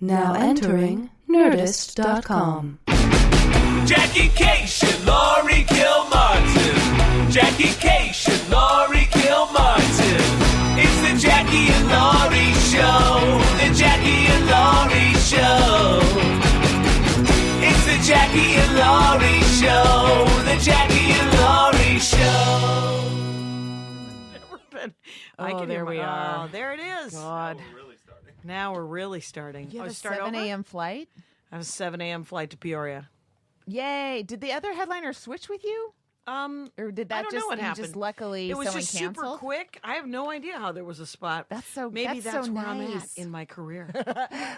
Now entering Nerdist.com. Jackie Cation, Laurie Kilmartin. Jackie Cation, Laurie Kilmartin. It's the Jackie and Laurie Show. The Jackie and Laurie Show. It's the Jackie and Laurie Show. The Jackie and Laurie Show. Never been. There we are. Oh, there it is. God. Now we're really starting. You have a start 7 over? a.m. flight? I have a 7 a.m. flight to Peoria. Yay. Did the other headliner switch with you? Or did that I don't know what happened. just luckily It was someone just canceled? super quick. I have no idea how there was a spot. Maybe that's so where I'm at nice. in my career.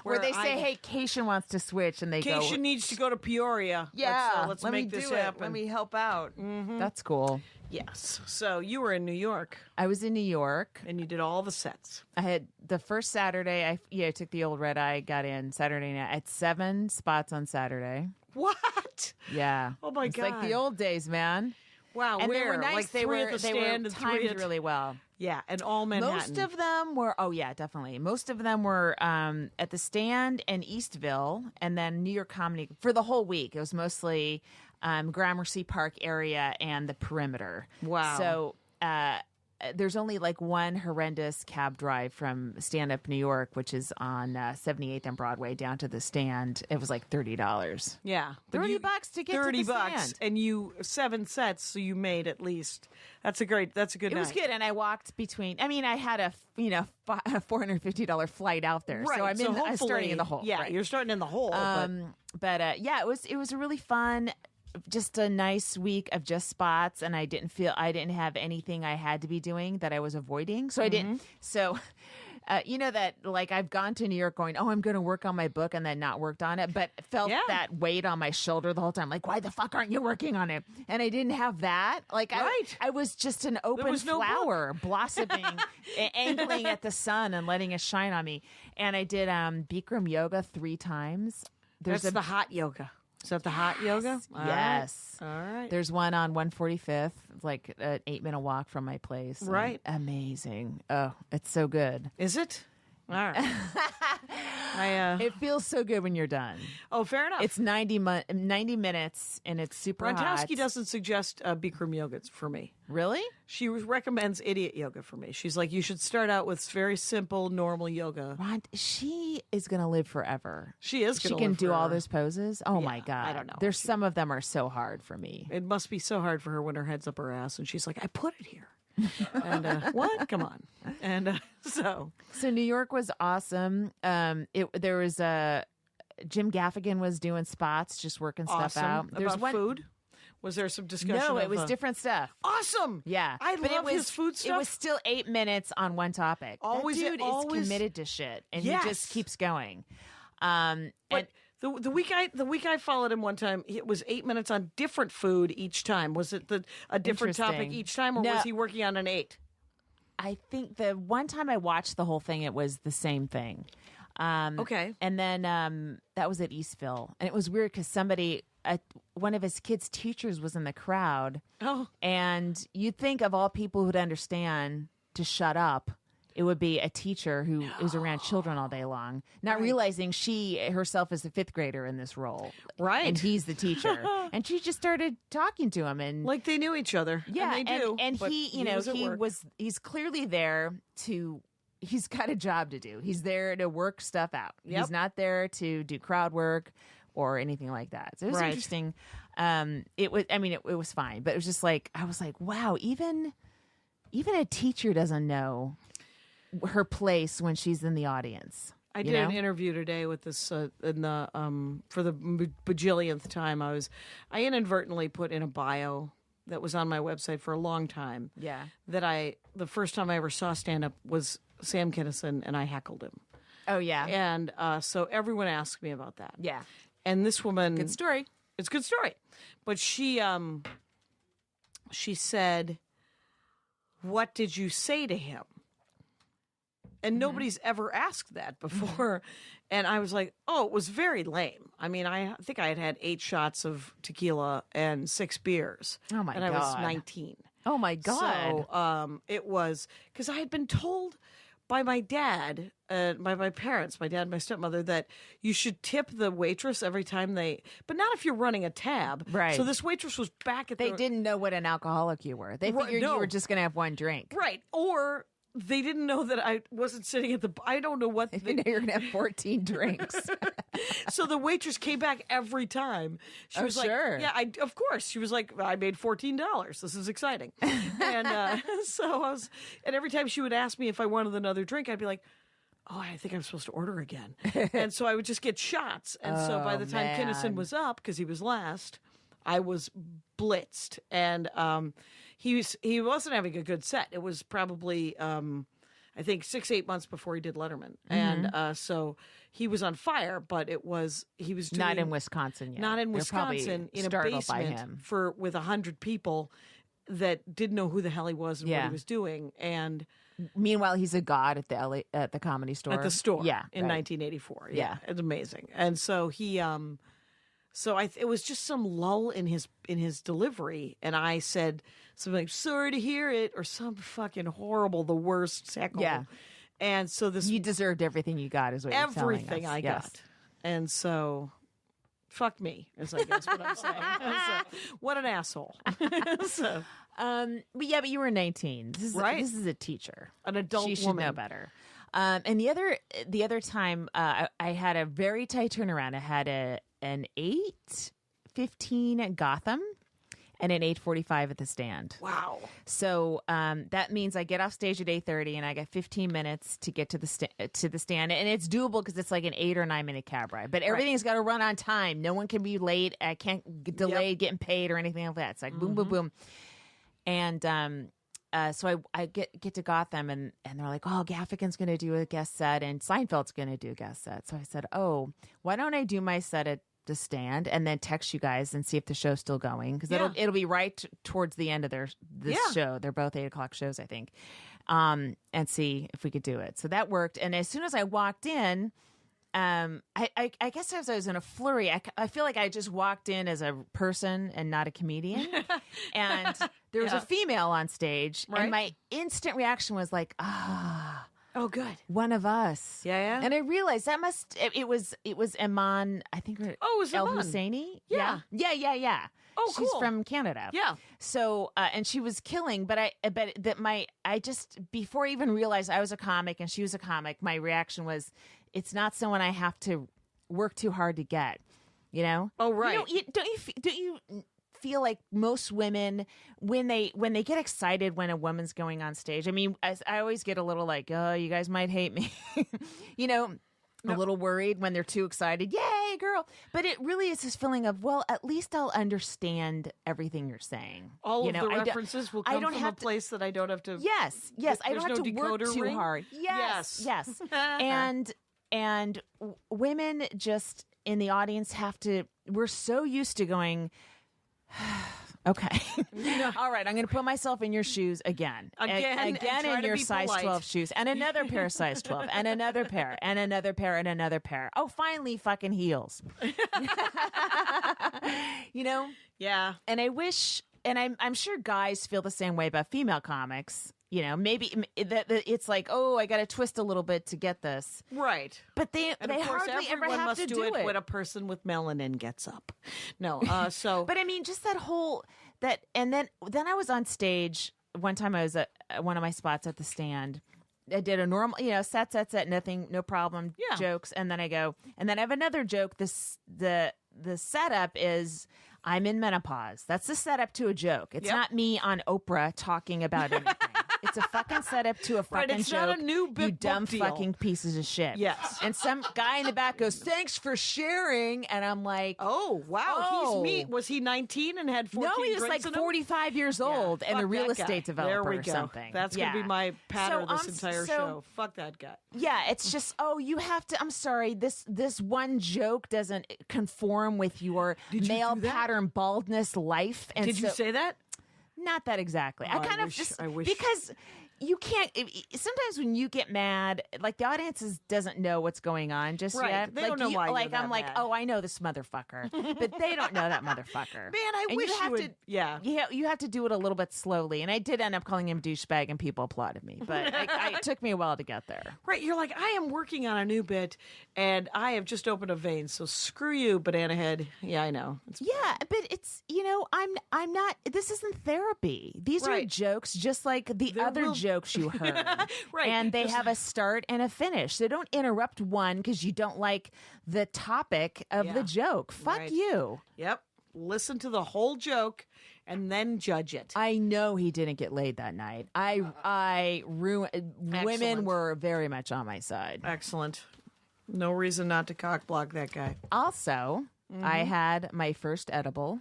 Where they say, hey, Cation wants to switch, and they Cation go, needs to go to Peoria. yeah, let's let make me this do it. happen. Let me help out. That's cool. Yes. So you were in New York, I was in New York. and you did all the sets. I had the first Saturday, I took the old red eye, got in Saturday night. I had 7 spots on Saturday. What? Yeah. Oh, my It's God. like the old days, man. Wow. And where? they were nice. Like they 3 were at the they stand were and 3 timed at... really well. Yeah, and all Manhattan. Most of them were, definitely. Most of them were at the stand in Eastville and then New York Comedy for the whole week. It was mostly Gramercy Park area and the perimeter. Wow. So there's only like one horrendous cab drive from Stand Up New York, which is on 78th and Broadway down to the stand. It was like $30. Yeah. But $30 you- to get to $30 the stand. and you 7 sets, so you made at least. That's a good It night. was good, and I walked between. I mean, I had a $450 flight out there, Right. so I'm hopefully, starting in the hole. Yeah, right. you're starting in the hole. But it was a really fun, just a nice week of just spots, and I didn't have anything I had to be doing that I was avoiding, so I didn't. So. That like I've gone to New York going, I'm going to work on my book and then not worked on it, but felt that weight on my shoulder the whole time. Like, why the fuck aren't you working on it? And I didn't have that. Like, Right. I was just an open was no flower blossoming, angling at the sun and letting it shine on me. And I did Bikram yoga 3 times. That's the hot yoga. Is that the hot yoga? All Yes. Right. All right. There's one on 145th, like an 8-minute walk from my place. and Right. Amazing. Oh, it's so good. Is it? All right. It feels so good when you're done. Fair enough. It's 90 minutes, and it's super hot. Rontowski doesn't suggest Bikram yoga for me. Really? She recommends idiot yoga for me. She's like, you should start out with very simple, normal yoga. She is going to live forever. She is She gonna can live do all forever. those poses. Oh, my Yeah, God. I don't know. There's some of them are so hard for me. It must be so hard for her when her head's up her ass, and she's like, I put it here. And what? Come on. And so New York was awesome. There was Jim Gaffigan was doing spots, just working stuff awesome. out. There's About food? Was there some discussion? No, it of, was different stuff. Awesome. Yeah, I but love his food stuff. It was still 8 minutes on one topic. Always- that dude always- is committed to shit, and he Yes. just keeps going. But the week I followed him one time, it was 8 minutes on different food each time. Was it a different topic Interesting. each time, or No. was he working on an 8? I think the one time I watched the whole thing, it was the same thing. Okay. And then that was at Eastville, and it was weird because one of his kids' teachers was in the crowd. Oh. And you'd think of all people who'd understand to shut up, it would be a teacher who is around children all day long, not realizing she herself is a 5th grader in this role. Right. And he's the teacher. And she just started talking to him. And Like they knew each other. yeah, and they do. And but he, was at work. he's clearly there he's got a job to do. He's there to work stuff out. Yep. He's not there to do crowd work or anything like that. So it was Right. interesting. It was fine, but it was just like, I was like, wow, even a teacher doesn't know her place when she's in the audience. I you did know? an interview today with this in the for the bajillionth time. I inadvertently put in a bio that was on my website for a long time. Yeah. That the first time I ever saw stand up was Sam Kinison, and I heckled him. Oh, yeah. And so everyone asked me about that. Yeah. And this woman, Good story. it's a good story, but she said, "What did you say to him?" And nobody's ever asked that before. And I was like, oh, it was very lame. I mean, I think I had 8 shots of tequila and 6 beers. Oh, my And I was God. 19. Oh, my God. So it was, because I had been told by my dad, by my parents, my dad and my stepmother, that you should tip the waitress every time but not if you're running a tab. Right. So this waitress was back at They the... didn't know what an alcoholic you were. They Right, figured no. you were just going to have one drink. Right. Or they didn't know that I wasn't sitting at the... I don't know what... They know you're going to have 14 drinks. So the waitress came back every time. She Oh, was like, sure. yeah, of course. She was like, I made $14. This is exciting. And so I was, and every time she would ask me if I wanted another drink, I'd be like, oh, I think I'm supposed to order again. And so I would just get shots. And so by the time man. Kinnison was up, because he was last, I was blitzed. And he wasn't having a good set. It was probably, I think 6-8 months before he did Letterman. And so he was on fire, but he was doing, Not in Wisconsin yet. not in They're probably Wisconsin, in a startled by basement him. with 100 people that didn't know who the hell he was and what Yeah. he was doing. And Meanwhile, he's a god at the Comedy Store. at the store, Yeah. in right. 1984, Yeah. it's amazing. And so he, it was just some lull in his delivery, and I said something like, "Sorry to hear it," or some fucking horrible, the worst heckle. Yeah. And so this You deserved everything you got, is what you're telling everything us. I Yes. got, and so. Fuck me, is I guess what I'm saying. So, what an asshole. So, But you were 19. Right. This is a teacher. an adult She should woman. know better. And the other time, I had a very tight turnaround. I had an 8:15 at Gotham and an 8:45 at the Stand. Wow. So that means I get off stage at 8:30, and I got 15 minutes to get to the stand, and it's doable because it's like an 8 or 9 minute cab ride. But everything's got to run on time. No one can be late. I can't get delayed getting paid or anything like that. It's like boom, boom, boom. And so I get to Gotham, and they're like, "Oh, Gaffigan's going to do a guest set, and Seinfeld's going to do a guest set." So I said, "Oh, why don't I do my set at the Stand and then text you guys and see if the show's still going, because it'll be right towards the end of this show. They're both 8:00 shows, I think, and see if we could do it." So that worked. And as soon as I walked in, I guess as I was in a flurry, I feel like I just walked in as a person and not a comedian. And there was a female on stage, Right. and my instant reaction was like, Oh, good. one of us. Yeah. And I realized it was Iman, I think. Oh, it was El Iman. Husseini. Yeah. Yeah. Oh, She's cool. from Canada. Yeah. So and she was killing, but I just, before I even realized I was a comic and she was a comic, my reaction was, it's not someone I have to work too hard to get. You know? Oh, right. Don't you feel like most women, when they get excited when a woman's going on stage, I mean, I always get a little like, oh, you guys might hate me, a little worried when they're too excited. Yay, girl. But it really is this feeling of, well, at least I'll understand everything you're saying. All of the I don't- references will I come don't from have a place that I don't have to. Yes. I There's don't have no to work decoder too ring? hard. Yes. Yes. and women just in the audience have to. We're so used to going. Okay. All right. I'm going to put myself in your shoes again. Again, and try in to your be size polite. 12 shoes, and another pair of size 12, and another pair, and another pair, and another pair. Oh, finally, fucking heels. Yeah. And I wish, and I'm sure guys feel the same way about female comics. Maybe it's like, oh, I got to twist a little bit to get this. Right. But they And of course, hardly ever everyone have must to do it when a person with melanin gets up. No. So. But I mean, just that whole and then I was on stage one time. I was at one of my spots at the Stand. I did a normal, set, nothing, no problem, Yeah. jokes, and then I go, and then I have another joke. The setup is I'm in menopause. That's the setup to a joke. It's Yep. not me on Oprah talking about anything. It's a fucking setup to a fucking it's joke. not a new you big dumb book deal. fucking pieces of shit. Yes. And some guy in the back goes, "Thanks for sharing," and I'm like, Oh, wow. Oh. He's me. Was he 19 and had 14 no, he was drinks like in him? 45 years old and a Fuck real that guy. estate developer There we or go. something. That's going to be my pattern So, this entire so- show. Fuck that guy. Yeah, it's just, oh, you have to, I'm sorry, this one joke doesn't conform with your male do that? pattern baldness life. And Did you so- say that? Not that exactly. I Oh, I kind of wish- just, I wish- because you can't. Sometimes when you get mad, like the audience doesn't know what's going on just Right. yet. They like don't know why you're Like that I'm like, mad. oh, I know this motherfucker, but they don't know that motherfucker. Man, I And wish you have you to. would- yeah. you have to do it a little bit slowly, and I did end up calling him douchebag, and people applauded me, but it took me a while to get there. Right, you're like, I am working on a new bit, and I have just opened a vein. So screw you, banana head. Yeah, I know. Yeah, but it's I'm not. This isn't therapy. These are Right. jokes, just like the There other will- jokes you heard. Right, and they just- have a start and a finish. So don't interrupt one because you don't like the topic of Yeah. the joke. Fuck Right. you. Yep. Listen to the whole joke and then judge it. I know he didn't get laid that night. I ruined. Women Excellent. were very much on my side. Excellent. No reason not to cock block that guy. Also, Mm-hmm. I had my first edible.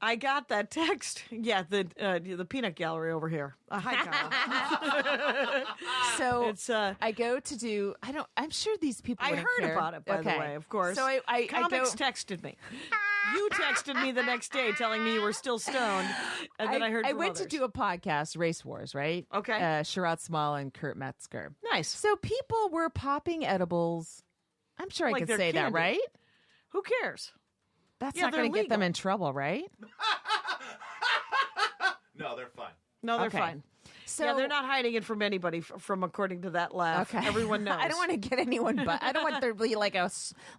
I got that text. Yeah, the peanut gallery over here. Hi, Kyle. So It's, I go to do. I'm sure these people. I wouldn't heard care. about it, by the Okay. way, of course. So I Comics go. texted me. You texted me the next day telling me you were still stoned, and then I heard I from went to others. do a podcast, Race Wars, right? Okay. Sherrod Small and Kurt Metzger. Nice. So people were popping edibles. I'm sure I Like could they're say that, candy. right? Who cares? That's Yeah, not going to they're get them legal. in trouble, right? No, they're fine. No, they're Okay. fine. So Yeah, they're not hiding it from anybody. From according to that laugh, Okay. everyone knows. I don't want to get anyone, but I don't want there to be like a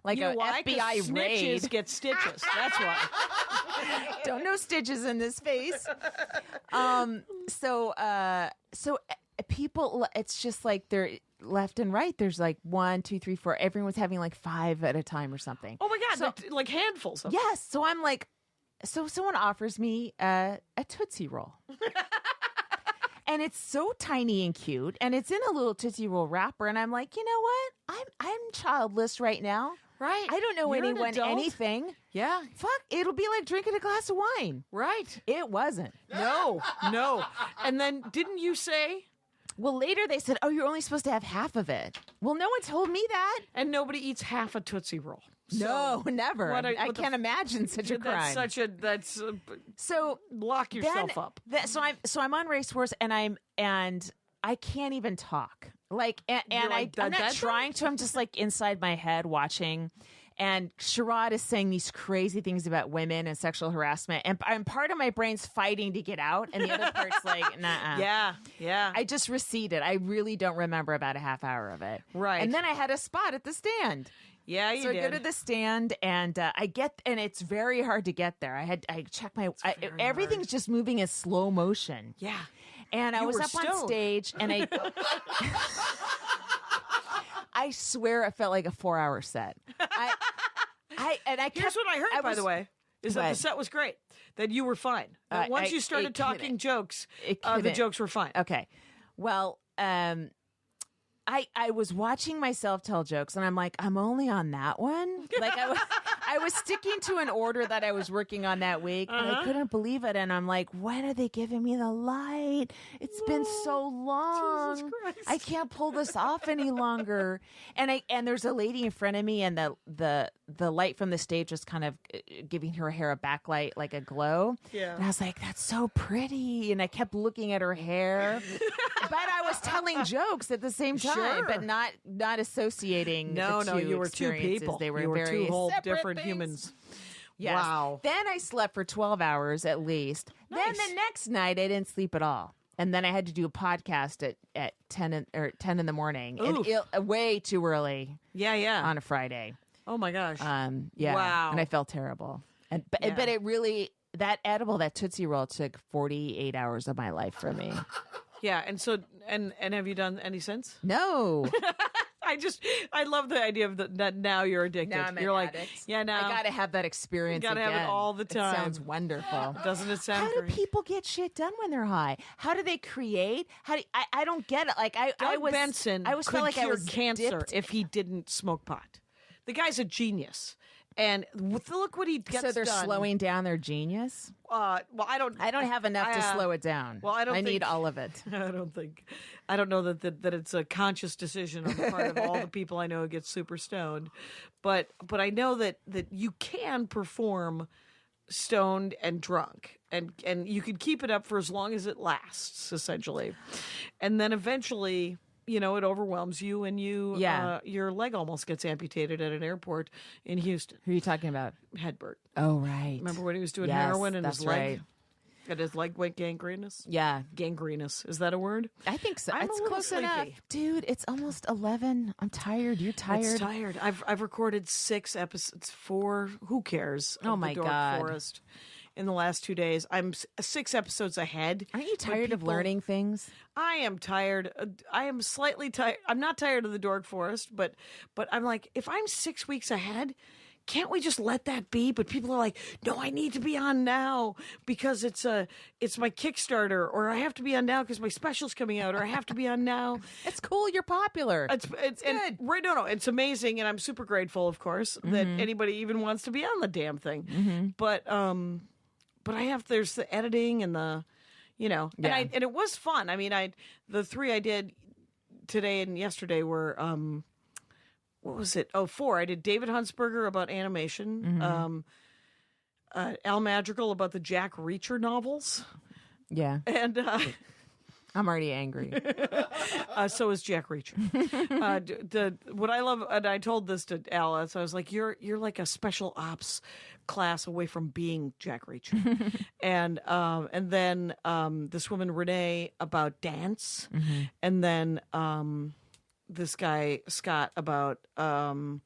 You know a why? 'Cause FBI snitches raid. get stitches. That's why. Don't know stitches in this face. So people, it's just like they're left and right. There's like 1, 2, 3, 4. Everyone's having like 5 at a time or something. Oh my god, So- like handfuls of. Yes. So I'm like, so someone offers me a Tootsie Roll. And it's so tiny and cute, and it's in a little Tootsie Roll wrapper. And I'm like, you know what? I'm childless right now. Right. I don't know You're an anyone adult. anything. Yeah. Fuck, it'll be like drinking a glass of wine. Right. It wasn't. No. No. And then didn't you say? Well, later they said, oh, you're only supposed to have half of it. Well, no one told me that. And nobody eats half a Tootsie Roll. No, never. what a- I what the can't f- imagine such a crime. That's So lock yourself then, up. So I'm on Race Wars, and I can't even talk. Like, and You're like, I'm not "That's trying to. I'm just like inside my head watching. And Sherrod is saying these crazy things about women and sexual harassment, and part of my brain's fighting to get out, and the other part's like, nah. Yeah. Yeah. I just receded. I really don't remember about a half hour of it. Right. And then I had a spot at the stand. yeah. You So I did. go to the stand, and and it's very hard to get there. I check everything's just moving in slow motion. Yeah. And I You was were up on stoned. stage, and I swear it felt like a 4-hour set. Here's what I heard, by the way, is that the What? set was great. That you were fine. That once you started it talking couldn't. jokes, It the couldn't. jokes were fine. Okay. Well, I was watching myself tell jokes, and I'm like, I'm only on that one. Like I was sticking to an order that I was working on that week, but I couldn't believe it. And I'm like, when are they giving me the light? It's been so long. Christ. I can't pull this off any longer. And there's a lady in front of me, and the light from the stage was kind of giving her hair a backlight, like a glow. Yeah. And I was like, that's so pretty. And I kept looking at her hair. But I was telling jokes at the same time, Sure. but not associating. No, the no, two you were two experiences. people. They were you were very two whole separate different things. humans. Yes. Wow. Then I slept for 12 hours at least. Then Nice. the next night I didn't sleep at all. And then I had to do a podcast at 10 in the morning, Oof. and way too early Yeah, yeah. on a Friday. Oh my gosh. Yeah. Wow. And I felt terrible. But Yeah. it really, that edible, that Tootsie Roll took 48 hours of my life for me. yeah, and so and have you done any since? No. I love the idea of that now you're addicted. Now I'm an you're like, addict. yeah, now I gotta have that experience. gotta have it again. all the time. It sounds wonderful. doesn't it sound How do great? people get shit done when they're high? How do they create? I don't get it. Like I Doug was Benson I was could felt like cure I was cancer dipped. if he didn't smoke pot. The guy's a genius. And look what he gets So they're done. slowing down their genius. Well, I don't have enough to slow it down. Well, I don't I need think- all of it. I don't know that it's a conscious decision on the part of all the people I know who get super stoned, but I know that you can perform stoned and drunk. and you could keep it up for as long as it lasts, essentially, and then eventually, it overwhelms you, and your leg almost gets amputated at an airport in Houston. Who are you talking about? Hedbert. Oh, right. Remember when he was doing Yes, heroin and that's his leg? right. And his leg went gangrenous? Yeah. Gangrenous. Is that a word? I think so. I'm a It's little close sleepy. enough. Dude, it's almost 11. I'm tired. You're tired. It's tired. I've recorded 6 episodes, 4, who cares? Oh, of my the Dork God. Forest in the last 2 days. I'm 6 episodes ahead. Aren't you but tired of people- learning things? I am tired. I am slightly tired. I'm not tired of the Dork Forest, but I'm like, if I'm 6 weeks ahead, can't we just let that be? But people are like, no, I need to be on now because it's my Kickstarter, or I have to be on now because my special's coming out, or I have to be on now. It's cool. You're popular. It's and, right, no, it's amazing, and I'm super grateful, of course, that anybody even wants to be on the damn thing. But there's the editing and the, and Yeah. and it was fun. I mean, the 3 I did today and yesterday were what was it? 4. I did David Huntsberger about animation, Al Madrigal about the Jack Reacher novels, yeah. and I'm already angry. so is Jack Reacher. What I love, and I told this to Alice, I was like, "You're like a special ops class away from being Jack Reacher," and then this woman Renee about dance, and then this guy Scott about Star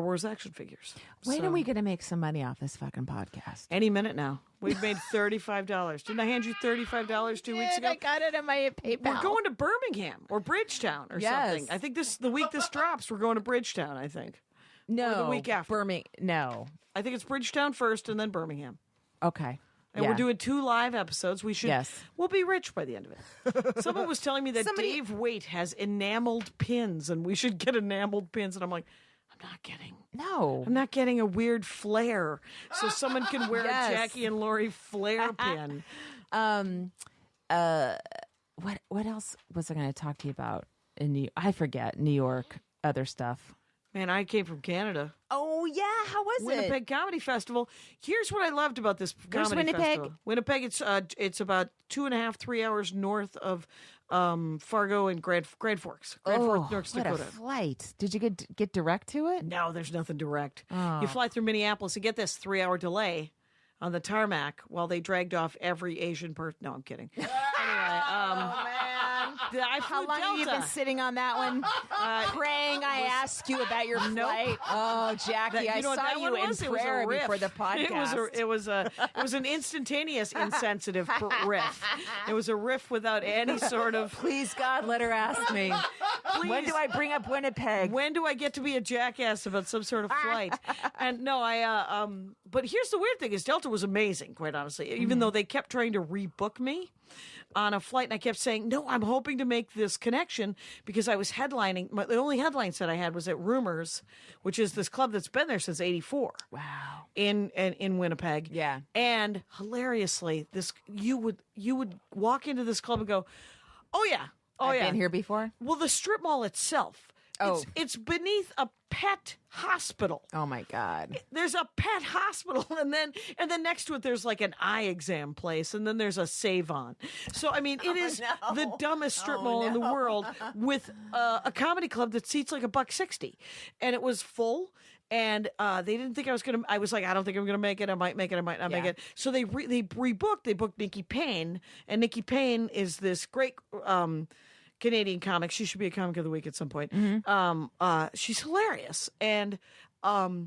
Wars action figures. When So, are we going to make some money off this fucking podcast? any minute now? We've made $35. Didn't I hand you $35 2 weeks ago? I got it in my PayPal. We're going to Birmingham or Bridgetown or Yes. something. I think the week this drops, we're going to Bridgetown, I think. no, the week after. Birmingham. No. I think it's Bridgetown first and then Birmingham. Okay. And we're doing 2 live episodes. We should. Yes. We'll be rich by the end of it. Someone was telling me that Dave Waite has enameled pins, and we should get enameled pins. And I'm like, No. I'm not getting a weird flare, so someone can wear Yes. a Jackie and Laurie flare pin. What else was I going to talk to you about in I forget. New York, other stuff. Man, I came from Canada. Oh yeah, how was Winnipeg Comedy Festival. Here's what I loved about this comedy Winnipeg? festival. Winnipeg, it's about 2.5, 3 hours north of Fargo and Grand Forks, North What Dakota. a flight! Did you get direct to it? No, there's nothing direct. Oh. You fly through Minneapolis and get this 3-hour delay on the tarmac while they dragged off every Asian person. No, I'm kidding. Anyway, I flew How long have you Delta. been sitting on that one, praying? I asked you about your flight. Oh, Jackie, That- I you know what saw that you one in was? It was a prayer riff. before the podcast. It was an instantaneous insensitive riff. It was a riff without any sort of. Please, God, let her ask me. When do I bring up Winnipeg? When do I get to be a jackass about some sort of flight? And no, but here's the weird thing: is Delta was amazing, quite honestly. Even though they kept trying to rebook me on a flight, and I kept saying, "No, I'm hoping to make this connection," because I was headlining. The only headline set I had was at Rumors, which is this club that's been there since '84. Wow. In Winnipeg. Yeah. And hilariously, you would walk into this club and go, "Oh yeah, oh I've yeah." been here before. Well, the strip mall itself, Oh. it's beneath a pet hospital. Oh my God. There's a pet hospital, and then next to it there's like an eye exam place, and then there's a Save-On. So I mean, it is the dumbest strip mall in the world, with a comedy club that seats like $1.60, and it was full. And they didn't think I was gonna. I was like, I don't think I'm gonna make it. I might make it. I might not make Yeah. it. So they rebooked. They booked Nikki Payne, and Nikki Payne is this great Canadian comic. She should be a comic of the week at some point. She's hilarious, and I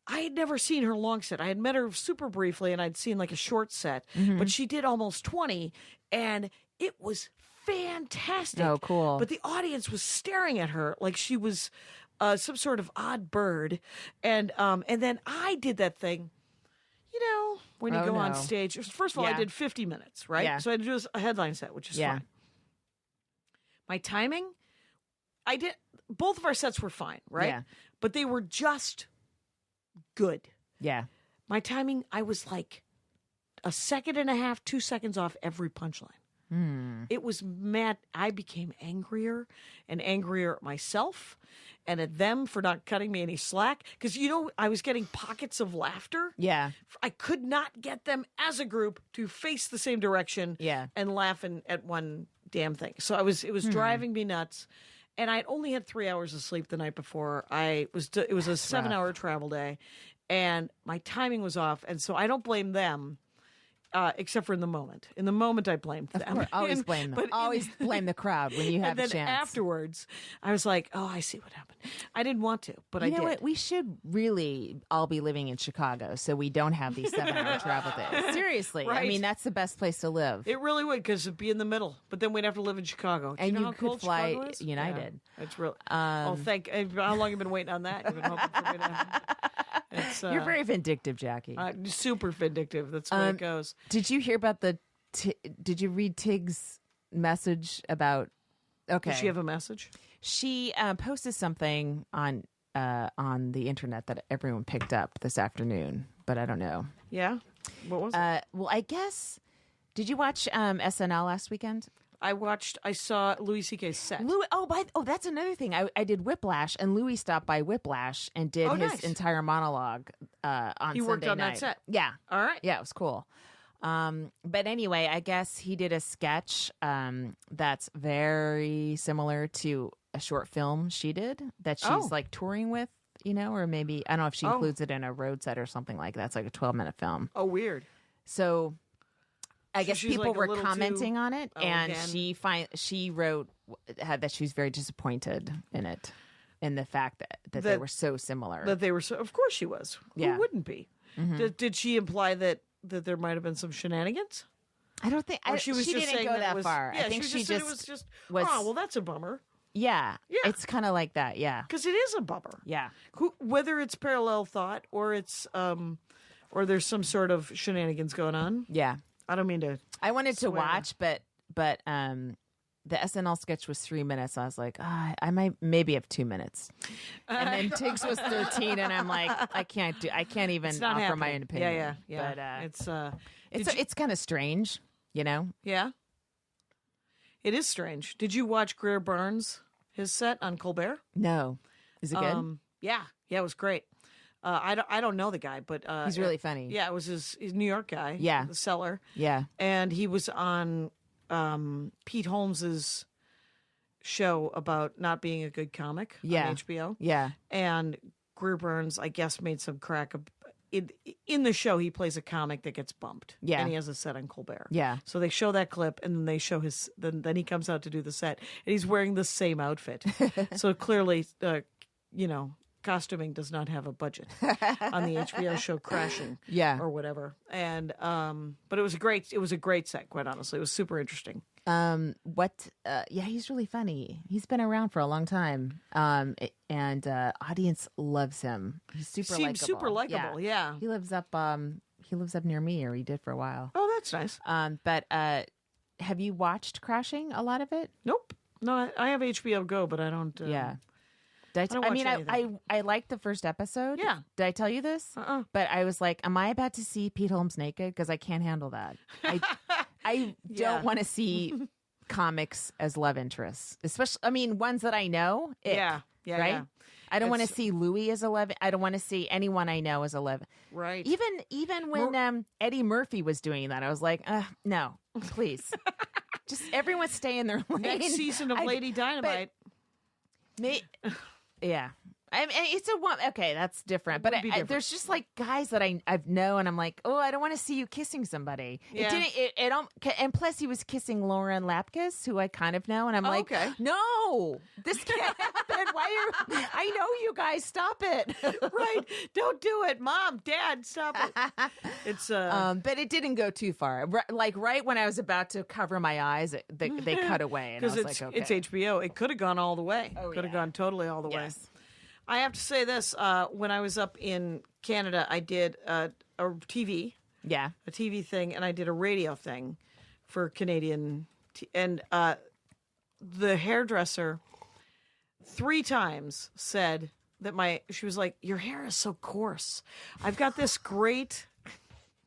had never seen her long set. I had met her super briefly, and I'd seen like a short set, but she did almost 20, and it was fantastic. Oh, cool. But the audience was staring at her like she was some sort of odd bird, and then I did that thing. When you Oh, go on no. stage, first of all, I Yeah. did 50 minutes, right? Yeah. So I had to do a headline set, which is Yeah. fine. My timing, both of our sets were fine, right? Yeah. But they were just good. Yeah. My timing, I was like a second and a half, 2 seconds off every punchline. It was mad. I became angrier and angrier at myself and at them for not cutting me any slack. Because, I was getting pockets of laughter. Yeah. I could not get them as a group to face the same direction Yeah. and laugh at one damn thing. So it was driving me nuts. And I'd only had 3 hours of sleep the night before. It was a 7-hour travel day, and my timing was off. And so I don't blame them. Except for in the moment. In the moment, I blamed them. Of course, always blame them. Always blame the crowd when you have and then a chance. afterwards, I was like, "Oh, I see what happened." I didn't want to, but I You know did. what? We should really all be living in Chicago so we don't have these 7-hour travel days. Seriously. I Right. mean, that's the best place to live. It really would, because it'd be in the middle. But then we'd have to live in Chicago. Do And you know you how could cold fly Chicago is? United. Yeah, it's real. How long have you been waiting on that? You've been hoping for me to. It's, You're very vindictive, Jackie. super vindictive. That's the way it goes. Did you hear about did you read Tig's message about? Okay. Does she have a message? She posted something on the internet that everyone picked up this afternoon, but I don't know. Yeah. What was it? Well, I guess. Did you watch SNL last weekend? I saw Louis C.K.'s set. That's another thing. I did Whiplash, and Louis stopped by Whiplash and did his nice. entire monologue on He worked Sunday on that night. set? Yeah. All right. Yeah, it was cool. But anyway, I guess he did a sketch that's very similar to a short film she did that she's like touring with, or maybe, I don't know if she includes it in a road set or something like that. It's like a 12-minute film. Oh, weird. So I guess she's people like a were little commenting too- on it, Oh, and again. she wrote that she was very disappointed in it, in the fact that they That- were so similar. That they were so. Of course she was. Yeah. Who wouldn't be? Did she imply that there might have been some shenanigans? I don't think Or she was just didn't saying go that, that it was, far. Yeah, I think she said it was just. was- Oh, well, that's a bummer. yeah, Yeah. it's kind of like that. Yeah, Because it is a bummer. yeah. Whether it's parallel thought or it's or there's some sort of shenanigans going on. Yeah. I don't mean to. I wanted to Swear. watch, but the SNL sketch was 3 minutes. I was like, I might maybe have 2 minutes. And then Tiggs was 13, and I'm like, I can't even It's not offer my happening. own opinion. Yeah. But It's it's kind of strange, yeah. It is strange. Did you watch Greer Barnes, his set on Colbert? No, is it good? Yeah, it was great. I don't know the guy, but He's really funny. Yeah, it was his New York guy. Yeah. The Cellar. Yeah. And he was on Pete Holmes's show about not being a good comic Yeah. on HBO. Yeah. And Greer Burns, I guess, made some crack. In the show, he plays a comic that gets bumped. Yeah. And he has a set on Colbert. Yeah. So they show that clip, and then they show then he comes out to do the set, and he's wearing the same outfit. So clearly, costuming does not have a budget on the HBO show Crashing. Yeah. Or whatever. And, but it was a great set, quite honestly. It was super interesting. Yeah, he's really funny. He's been around for a long time. And audience loves him. He's super likable. Seems super likable, yeah. He lives up near me, or he did for a while. Oh, that's nice. But have you watched Crashing, a lot of it? Nope. No, I have HBO Go, but I don't. Yeah. don't watch anything. I liked the first episode. Yeah. Did I tell you this? But I was like, am I about to see Pete Holmes naked? Because I can't handle that. I Yeah. don't want to see comics as love interests, especially, ones that I know. Ick, Yeah. Yeah, right? yeah. I don't want to It's- see Louis as 11. I don't want to see anyone I know as 11. Right. Even when Eddie Murphy was doing that, I was like, no, please. Just everyone stay in their lane. Next season of Lady Dynamite. Yeah. It's a one. Okay, that's different. But would be different. there's just like guys that I know, and I'm like, oh, I don't want to see you kissing somebody. Yeah. It didn't. And plus, he was kissing Lauren Lapkus, who I kind of know, and I'm like, okay. no, this can't happen. I know you guys. Stop it. Right. Don't do it. Mom, Dad, stop it. It's But it didn't go too far. Right when I was about to cover my eyes, they cut away, and I because was like, okay. it's HBO. It could have gone all the way. Oh, Could have yeah. gone totally all the way. Yes. I have to say this. When I was up in Canada, I did a TV thing, and I did a radio thing for Canadian. And the hairdresser 3 times said that she was like, your hair is so coarse. I've got this great.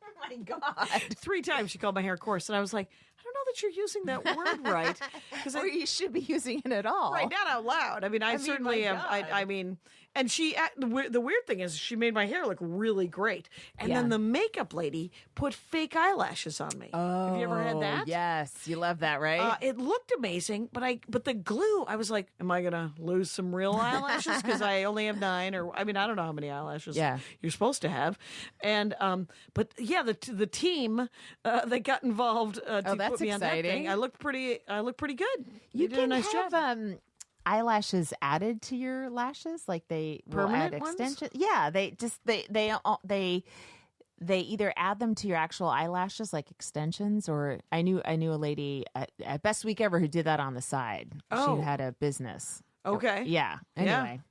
Oh my God. 3 times she called my hair coarse, and I was like, I don't know that that you're using that word right. Because Or you should be using it at all. right, not out loud. I mean, I mean, certainly my am. God. I mean, and the weird thing is she made my hair look really great. And Yeah. then the makeup lady put fake eyelashes on me. Have you ever had that? Yes, you love that, right? It looked amazing, but the glue, I was like, am I going to lose some real eyelashes? Because I only have 9, or I mean, I don't know how many eyelashes Yeah. you're supposed to have. And, but yeah, the team that got involved to that's put me on that exciting. thing, I looked pretty good. You They did a can nice have job. Eyelashes added to your lashes, like they will add Permanent ones? extension. Yeah, they either add them to your actual eyelashes, like extensions, or I knew a lady at Best Week Ever who did that on the side. Oh. She had a business. Okay. Yeah. Anyway.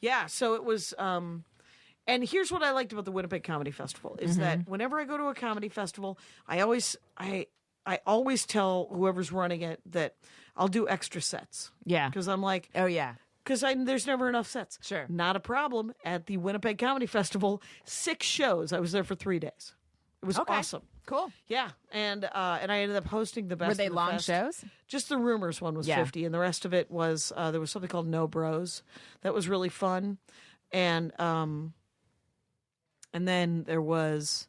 Yeah, so it was and here's what I liked about the Winnipeg Comedy Festival is Mm-hmm. that whenever I go to a comedy festival, I always tell whoever's running it that I'll do extra sets. Yeah. Because I'm like, Oh yeah. because there's never enough sets. Sure. Not a problem. At the Winnipeg Comedy Festival, 6 shows. I was there for 3 days. It was Okay. awesome. Cool. Yeah, and I ended up hosting the best. Were they of the long fest. shows? Just the Rumors one was Yeah. 50, and the rest of it was there was something called No Bros that was really fun, and then there was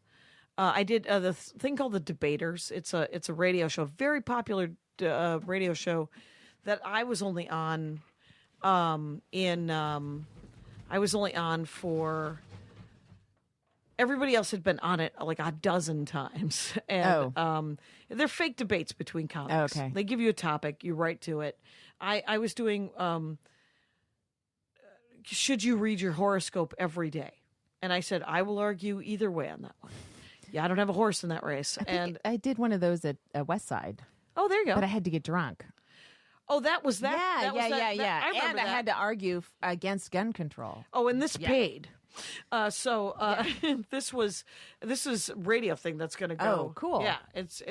I did the thing called The Debaters. It's a radio show, very popular radio show that I was only on for. Everybody else had been on it like a dozen times, and they're fake debates between comics. Oh, okay. They give you a topic, you write to it. I was doing should you read your horoscope every day? And I said I will argue either way on that one. Yeah, I don't have a horse in that race. And I did one of those at West Side, oh, there you go. but I had to get drunk. Oh, that was that. Yeah, that was yeah, that, yeah, yeah. I remember And that. I had to argue against gun control. Oh, and this paid. This is radio thing that's going to go. Oh, cool. Yeah, it's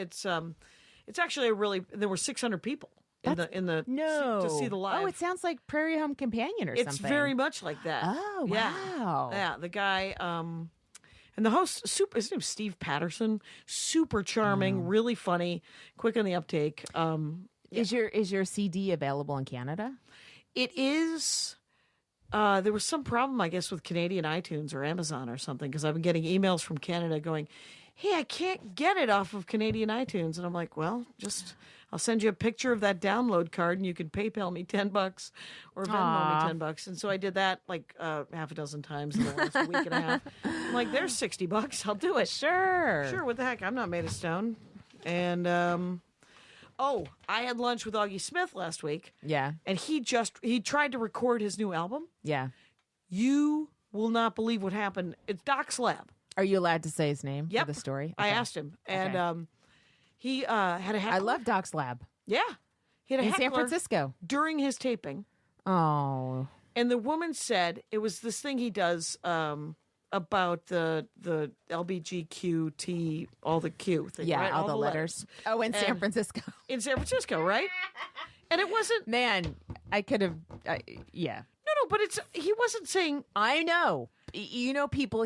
actually a really. There were 600 people in the No. to see the live. Oh, it sounds like Prairie Home Companion or it's something. very much like that. Oh, yeah. wow. Yeah, the guy and the host, his name's Steve Patterson, super charming, really funny, quick on the uptake. Is your CD available in Canada? It is. There was some problem, I guess, with Canadian iTunes or Amazon or something, because I've been getting emails from Canada going, hey, I can't get it off of Canadian iTunes. And I'm like, well, I'll send you a picture of that download card and you can PayPal me $10 or Venmo me $10. And so I did that like half a dozen times in the last week and a half. I'm like, there's $60. I'll do it. Sure. What the heck? I'm not made of stone. And, I had lunch with Augie Smith last week. Yeah. And he tried to record his new album. Yeah. You will not believe what happened. It's Doc's Lab. Are you allowed to say his name Yep. for the story? I Okay. asked him, and Okay. he had a heckler. I love Doc's Lab Yeah, he had a in San heckler Francisco. during his taping, Oh. and the woman said it was this thing he does about the LBGQT, all the Q thing. Yeah, right? all the letters. Oh, in San And- Francisco. in San Francisco, right? And it wasn't. Man, I could have. Yeah. No, but he wasn't saying. I know. You know, people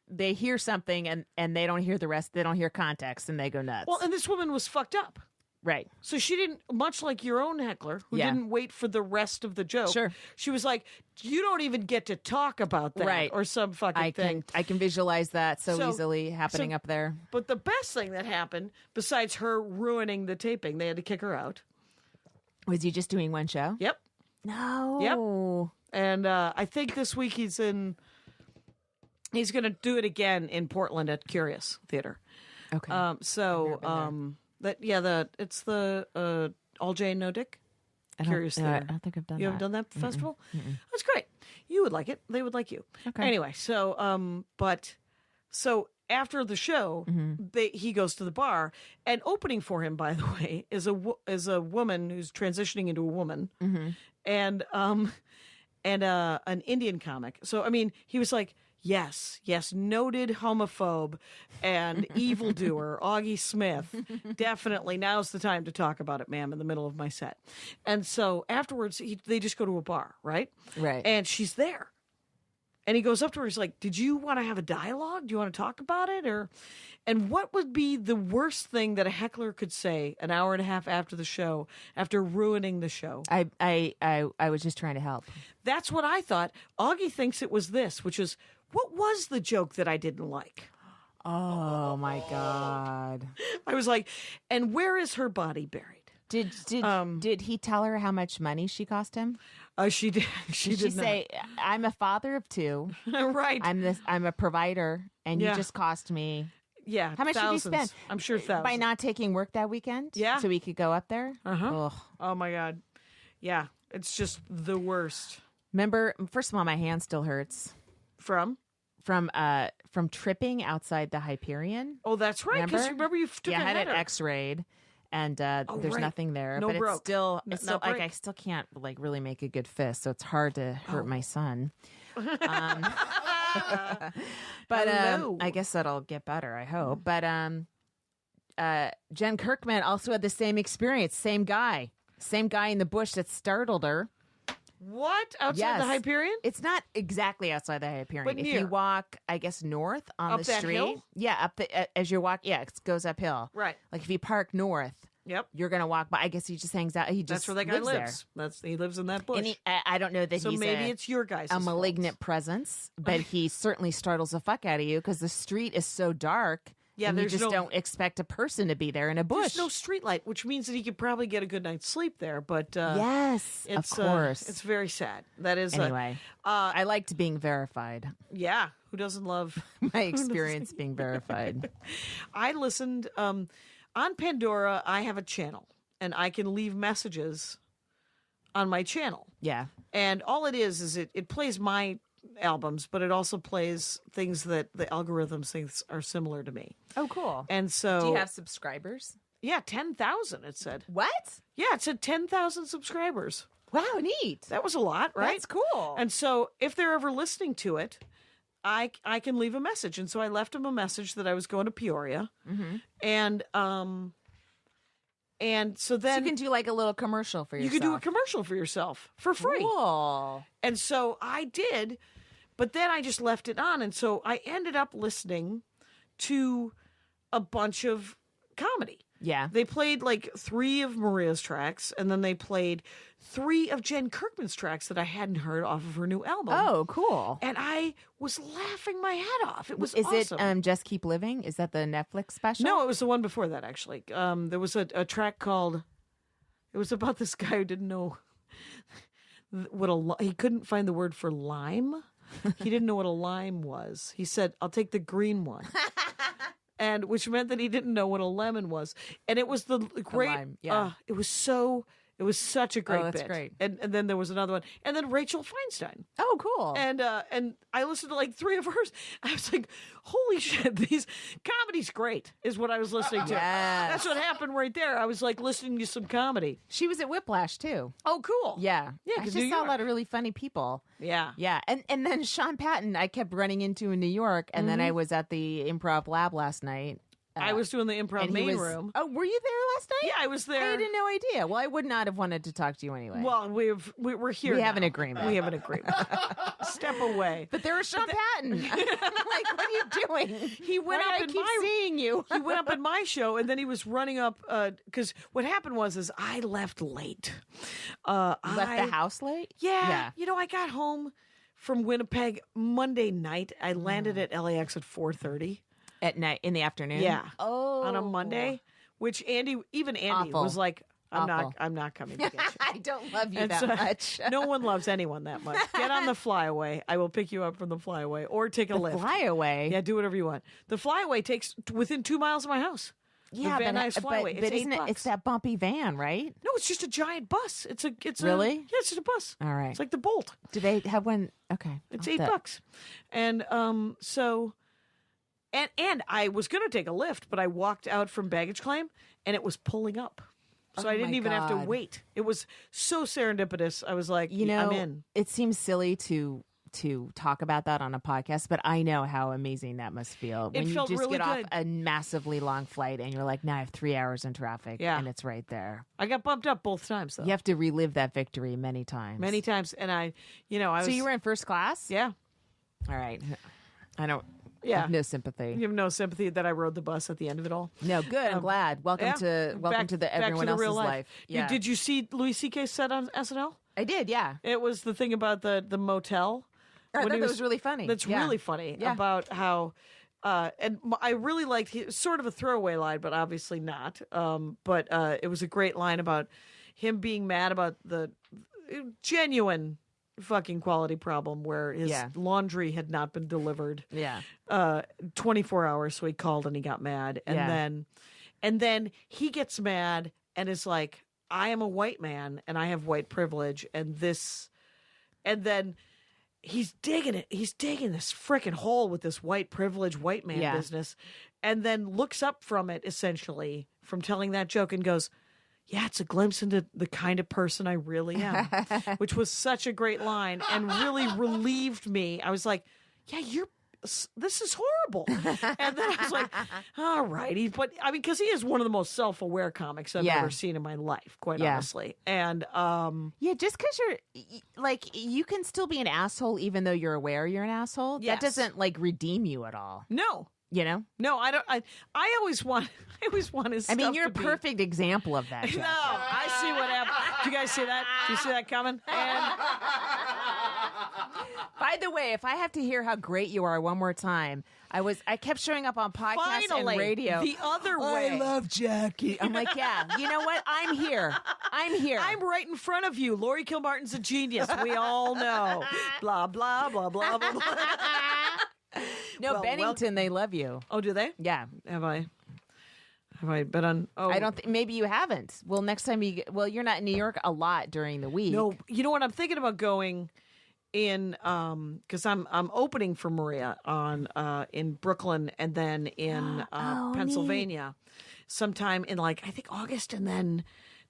they hear something and they don't hear the rest. They don't hear context and they go nuts. Well, and this woman was fucked up. right. So she didn't, much like your own heckler, who Yeah. didn't wait for the rest of the joke. Sure. She was like, you don't even get to talk about that Right. or some fucking thing. I can visualize that so So- easily happening so- up there. But the best thing that happened, besides her ruining the taping, they had to kick her out. Was he just doing one show? Yep. No. And I think this week he's going to do it again in Portland at Curious Theater. Okay. It's the All J No Dick. Curious I Theater. don't think I've done You that. haven't done that festival? That's great. You would like it. They would like you. Okay. Anyway, so after the show, he goes to the bar, and opening for him, by the way, is a woman who's transitioning into a woman, and an Indian comic. So I mean, he was like, yes, noted homophobe and evildoer, Augie Smith. Definitely, now's the time to talk about it, ma'am, in the middle of my set. And so afterwards, they just go to a bar, right? Right. And she's there. And he goes up to her. He's like, "Did you want to have a dialogue? Do you want to talk about it?" And what would be the worst thing that a heckler could say an hour and a half after the show, after ruining the show? I was just trying to help. That's what I thought. Augie thinks it was this, which is, what was the joke that I didn't like? Oh my God. I was like, and where is her body buried? Did he tell her how much money she cost him? She did. Did she say, "I'm a father of two. Right. I'm a provider, and Yeah. you just cost me." Yeah. How much thousands. did you spend? I'm sure thousands. By not taking work that weekend? Yeah. So we could go up there? Uh-huh. Ugh. Oh my God. Yeah. It's just the worst. Remember, first of all, my hand still hurts From? from tripping outside the Hyperion. Oh, that's right. Because remember you took Yeah, a I had it header. X-rayed, and there's right. nothing there. No but broke. it's still, N- it's still not like break. I still can't like really make a good fist, so it's hard to hurt my son. But Hello. I guess that'll get better. I hope. But Jen Kirkman also had the same experience. Same guy in the bush that startled her. What? Outside Yes. the Hyperion? It's not exactly outside the Hyperion. But if near. you walk, I guess north on Up the that street, hill? yeah, up the as you walk, yeah, it goes uphill. Right. Like if you park north, Yep. you're gonna walk by. I guess he just hangs out. He just That's where that guy lives there. lives. He lives in that bush. And I don't know that so he's maybe it's your guy's a malignant presence, but he certainly startles the fuck out of you because the street is so dark. Yeah, and you there's just no- don't expect a person to be there in a bush. There's no street light, which means that he could probably get a good night's sleep there. But yes, of it's course. it's very sad. That is Anyway, I liked being verified. yeah. Who doesn't love? My experience being verified. I listened on Pandora. I have a channel, and I can leave messages on my channel. Yeah. And all it is it plays my albums, but it also plays things that the algorithm thinks are similar to me. Oh, cool. And so, Do you have subscribers? yeah, 10,000. It said, What? yeah, it said 10,000 subscribers. Wow, neat. That was a lot, right? That's cool. And so, if they're ever listening to it, I can leave a message. And so I left him a message that I was going to Peoria, and so So then you can do like a little commercial for you yourself. could do a commercial for yourself for free. Cool. And so I did, but then I just left it on. And so I ended up listening to a bunch of comedy. Yeah. They played like 3 of Maria's tracks, and then they played 3 of Jen Kirkman's tracks that I hadn't heard off of her new album. Oh, cool. And I was laughing my head off. It was Is awesome. it Just Keep Living? Is that the Netflix special? No, it was the one before that, actually. There was a track called, it was about this guy who didn't know he couldn't find the word for lime. He didn't know what a lime was. He said, "I'll take the green one." And which meant that he didn't know what a lemon was. And it was the great, lime, yeah. it was such a great that's bit. great. And then there was another one. And then Rachel Feinstein. Oh, cool. And I listened to like 3 of hers. I was like, holy shit, these comedy's great, is what I was listening to. Yes. That's what happened right there. I was like listening to some comedy. She was at Whiplash too. Oh, cool. Yeah. Yeah, I 'cause just New saw a York. lot of really funny people. Yeah. Yeah. And then Sean Patton, I kept running into in New York. And then I was at the Improv Lab last night. I was doing the improv and he main was, room. Oh, were you there last night? Yeah, I was there. I had no idea. Well, I would not have wanted to talk to you anyway. Well, we're here. We have now. an agreement. We have an agreement. Step away. but there was Sean Patton. I'm like, what are you doing? He went Why up do I in keep my seeing you. he went up in my show, and then he was running up because what happened was I left late. Left the house late? Yeah, you know, I got home from Winnipeg Monday night. I landed at LAX at 4:30. At night, in the afternoon? Yeah. Oh. On a Monday, which Andy Awful. was like, I'm Awful. not coming to get you. I don't love you And that so- much. No one loves anyone that much. Get on the flyaway. I will pick you up from the flyaway or take a lift. Fly away. Yeah, do whatever you want. The flyaway takes within 2 miles of my house. Yeah, the Van Nuys but Flyway. It's isn't it? $8. It's that bumpy van, right? No, it's just a giant bus. It's Really? yeah, it's just a bus. All right. It's like the Bolt. Do they have one? Okay, It's I'll have $8. And so and I was gonna take a lift, but I walked out from baggage claim and it was pulling up. So Oh I didn't my even have to God. wait. It was so serendipitous. I was like, You know, I'm in. it seems silly to talk about that on a podcast, but I know how amazing that must feel when you felt just really get off good. a massively long flight and you're like, now I have 3 hours in traffic, Yeah. and it's right there. I got bumped up both times though. You have to relive that victory many times. Many times. And I was So you were in first class? Yeah. All right. I don't. Yeah. Have no sympathy. You have no sympathy that I rode the bus at the end of it all. No, good. I'm glad. Welcome Yeah. to Back the to everyone the else's real life. Yeah. Did you see Louis C.K. set on SNL? I did. Yeah. It was the thing about the motel. I when thought he that was really funny. That's Yeah. really funny Yeah. about how, I really liked sort of a throwaway line, but obviously not. But it was a great line about him being mad about the genuine fucking quality problem where his Yeah. laundry had not been delivered. Yeah. 24 hours, so he called and he got mad, and then he gets mad and is like, I am a white man and I have white privilege, and then he's digging this freaking hole with this white privilege white man Yeah. business, and then looks up from it, essentially from telling that joke, and goes, yeah, it's a glimpse into the kind of person I really am, which was such a great line and really relieved me. I was like, yeah, this is horrible. And then I was like, all righty. But I mean, because he is one of the most self-aware comics I've Yeah. ever seen in my life, quite Yeah. honestly. And Yeah, just because like, you can still be an asshole even though you're aware you're an asshole. Yes. That doesn't like redeem you at all. no, I don't. I always want his mean, stuff you're to a be- perfect example of that. No, Jack. I see what happened. Do you guys see that? Do you see that coming? And By the way, if I have to hear how great you are one more time, I kept showing up on podcasts finally, and radio. the other way. Jackie. I'm like, yeah, you know what? I'm here. I'm right in front of you. Lori Kilmartin's a genius. We all know. Blah, blah, blah, blah, blah, blah. No, well, Bennington, they love you. Oh, do they? Yeah. Have I been on? Oh, I don't think, maybe you haven't. Well, next time you're not in New York a lot during the week. No, you know what? I'm thinking about going in, because I'm opening for Maria on in Brooklyn and then in Pennsylvania sometime in I think August and then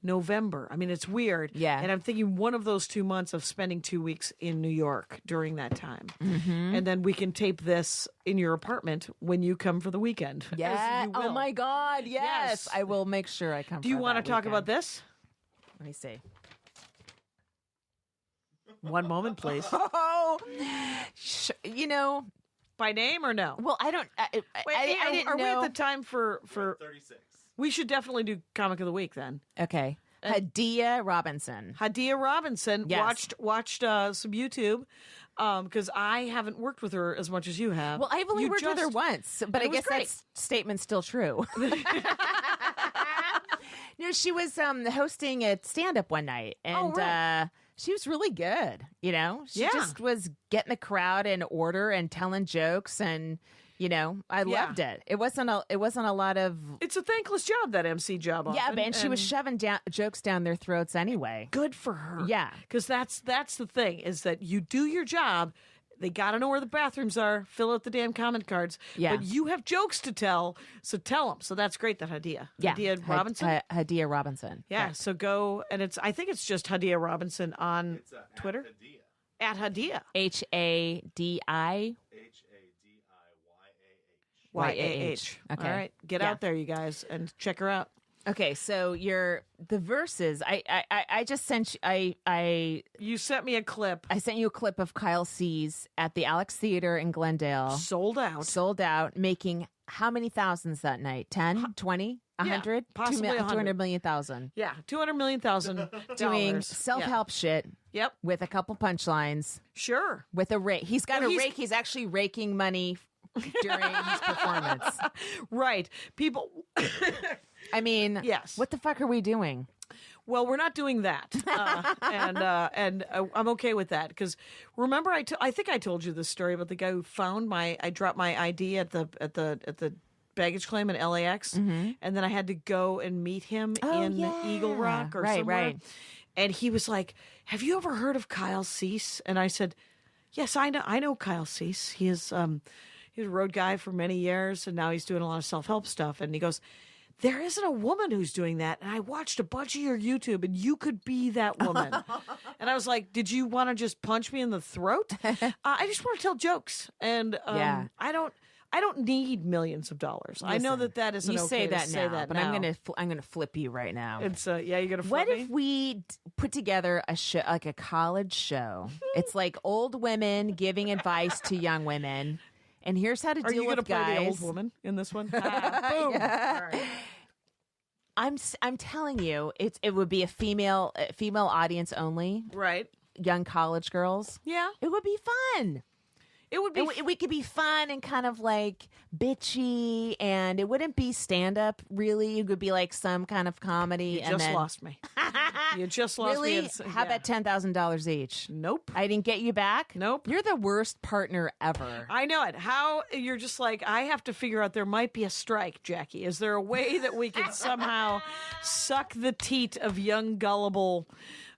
November. I mean, it's weird. Yeah. And I'm thinking one of those 2 months of spending 2 weeks in New York during that time. Mm-hmm. And then we can tape this in your apartment when you come for the weekend. as Yeah. you Oh will. my God. Yes. Yes. I will make sure I come. Do you want to talk about this? Let me see. One moment, please. Oh, By name or no? well, I don't. I didn't are we know. at the time for 36? We should definitely do Comic of the Week then. Okay. Hadia Robinson. Hadia Robinson. Yes. Watched some YouTube because I haven't worked with her as much as you have. Well, I've only You worked with her just- once, but I it was guess great. that statement's still true. No, she was hosting a stand-up one night, and right. she was really good. She Yeah. just was getting the crowd in order and telling jokes, and I loved it. It wasn't a lot of It's a thankless job, that MC job. yeah, often, and she was shoving jokes down their throats anyway. good for her. Yeah. because that's the thing is that you do your job. They got to know where the bathrooms are. Fill out the damn comment cards. Yeah. But you have jokes to tell, so tell them. So that's great. That Hadia. Hadia Robinson. Hadia Robinson. Yeah, so go and I think it's just Hadia Robinson on Twitter. At Hadia. HADI. YAH. Okay. All right. Get Yeah. out there, you guys, and check her out. Okay, so the verses. I just sent you, I You sent me a clip. sent you a clip of Kyle Cease at the Alex Theater in Glendale, Sold out. sold out, making how many thousands that night? 10, 20, 100, possibly 100. 200 million thousand. Yeah, 200 million thousand Doing self-help shit Yeah. Yep. with a couple punchlines, Sure. with a rake. He's got Well, a he's- rake. He's actually raking money during his performance. Right. People. I mean, Yes. what the fuck are we doing? Well, we're not doing that, and I'm okay with that because remember I think I told you this story about the guy who found I dropped my ID at the baggage claim in LAX, and then I had to go and meet him in Eagle Rock or Right, somewhere, right. and he was like, "Have you ever heard of Kyle Cease?" And I said, "Yes, I know Kyle Cease. He was a road guy for many years, and now he's doing a lot of self-help stuff." And he goes, "There isn't a woman who's doing that. And I watched a bunch of your YouTube, and you could be that woman." And I was like, "Did you want to just punch me in the throat?" I just want to tell jokes, and Yeah. I I don't need millions of dollars. I know Listen, that isn't you okay say to that say now, that but now. I'm gonna flip you right now. It's yeah, you gonna flip What me? if we put together a show, like a college show? It's like old women giving advice to young women, and here's how to Are deal you gonna with play guys. the old woman in this one? Boom. All right. I'm telling you, it would be a female audience only, Right. young college girls. Yeah. It would be fun. It would be. We could be fun and kind of like bitchy, and it wouldn't be stand up really. It would be like some kind of comedy. You and just then, lost me. You just lost Really? me. How about $10,000 each? Nope. I didn't get you back. Nope. You're the worst partner ever. I know it. How you're just like, I have to figure out there might be a strike, Jackie. Is there a way that we can somehow suck the teat of young, gullible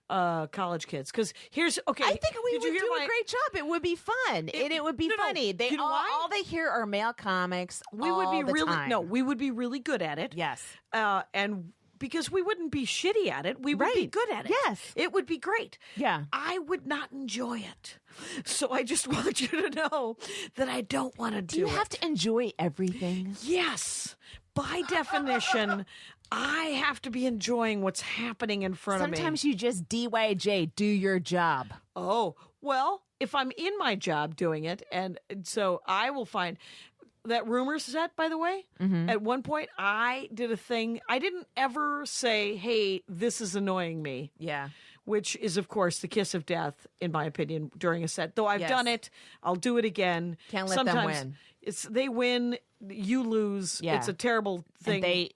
college kids? Because here's, okay. I think we did would you do hear a my- great job. It would be fun, and it would be no, funny. They you know why? all they hear are male comics. We would be all the really, time. no, we would be really good at it. Yes. And because we wouldn't be shitty at it, we would be Right. good at it. Yes. It would be great. Yeah. I would not enjoy it. So I just want you to know that I don't want to do Do you it. have to enjoy everything? Yes. By definition, I have to be enjoying what's happening in front of me. Sometimes you just DYJ, do your job. Oh, well, if I'm in my job doing it, and so I will find that rumor set, by the way, at one point I did a thing. I didn't ever say, hey, this is annoying me, Yeah. which is, of course, the kiss of death, in my opinion, during a set. Though I've Yes. done it, I'll do it again. Can't let them Sometimes win. They win, you lose. Yeah. It's a terrible thing. And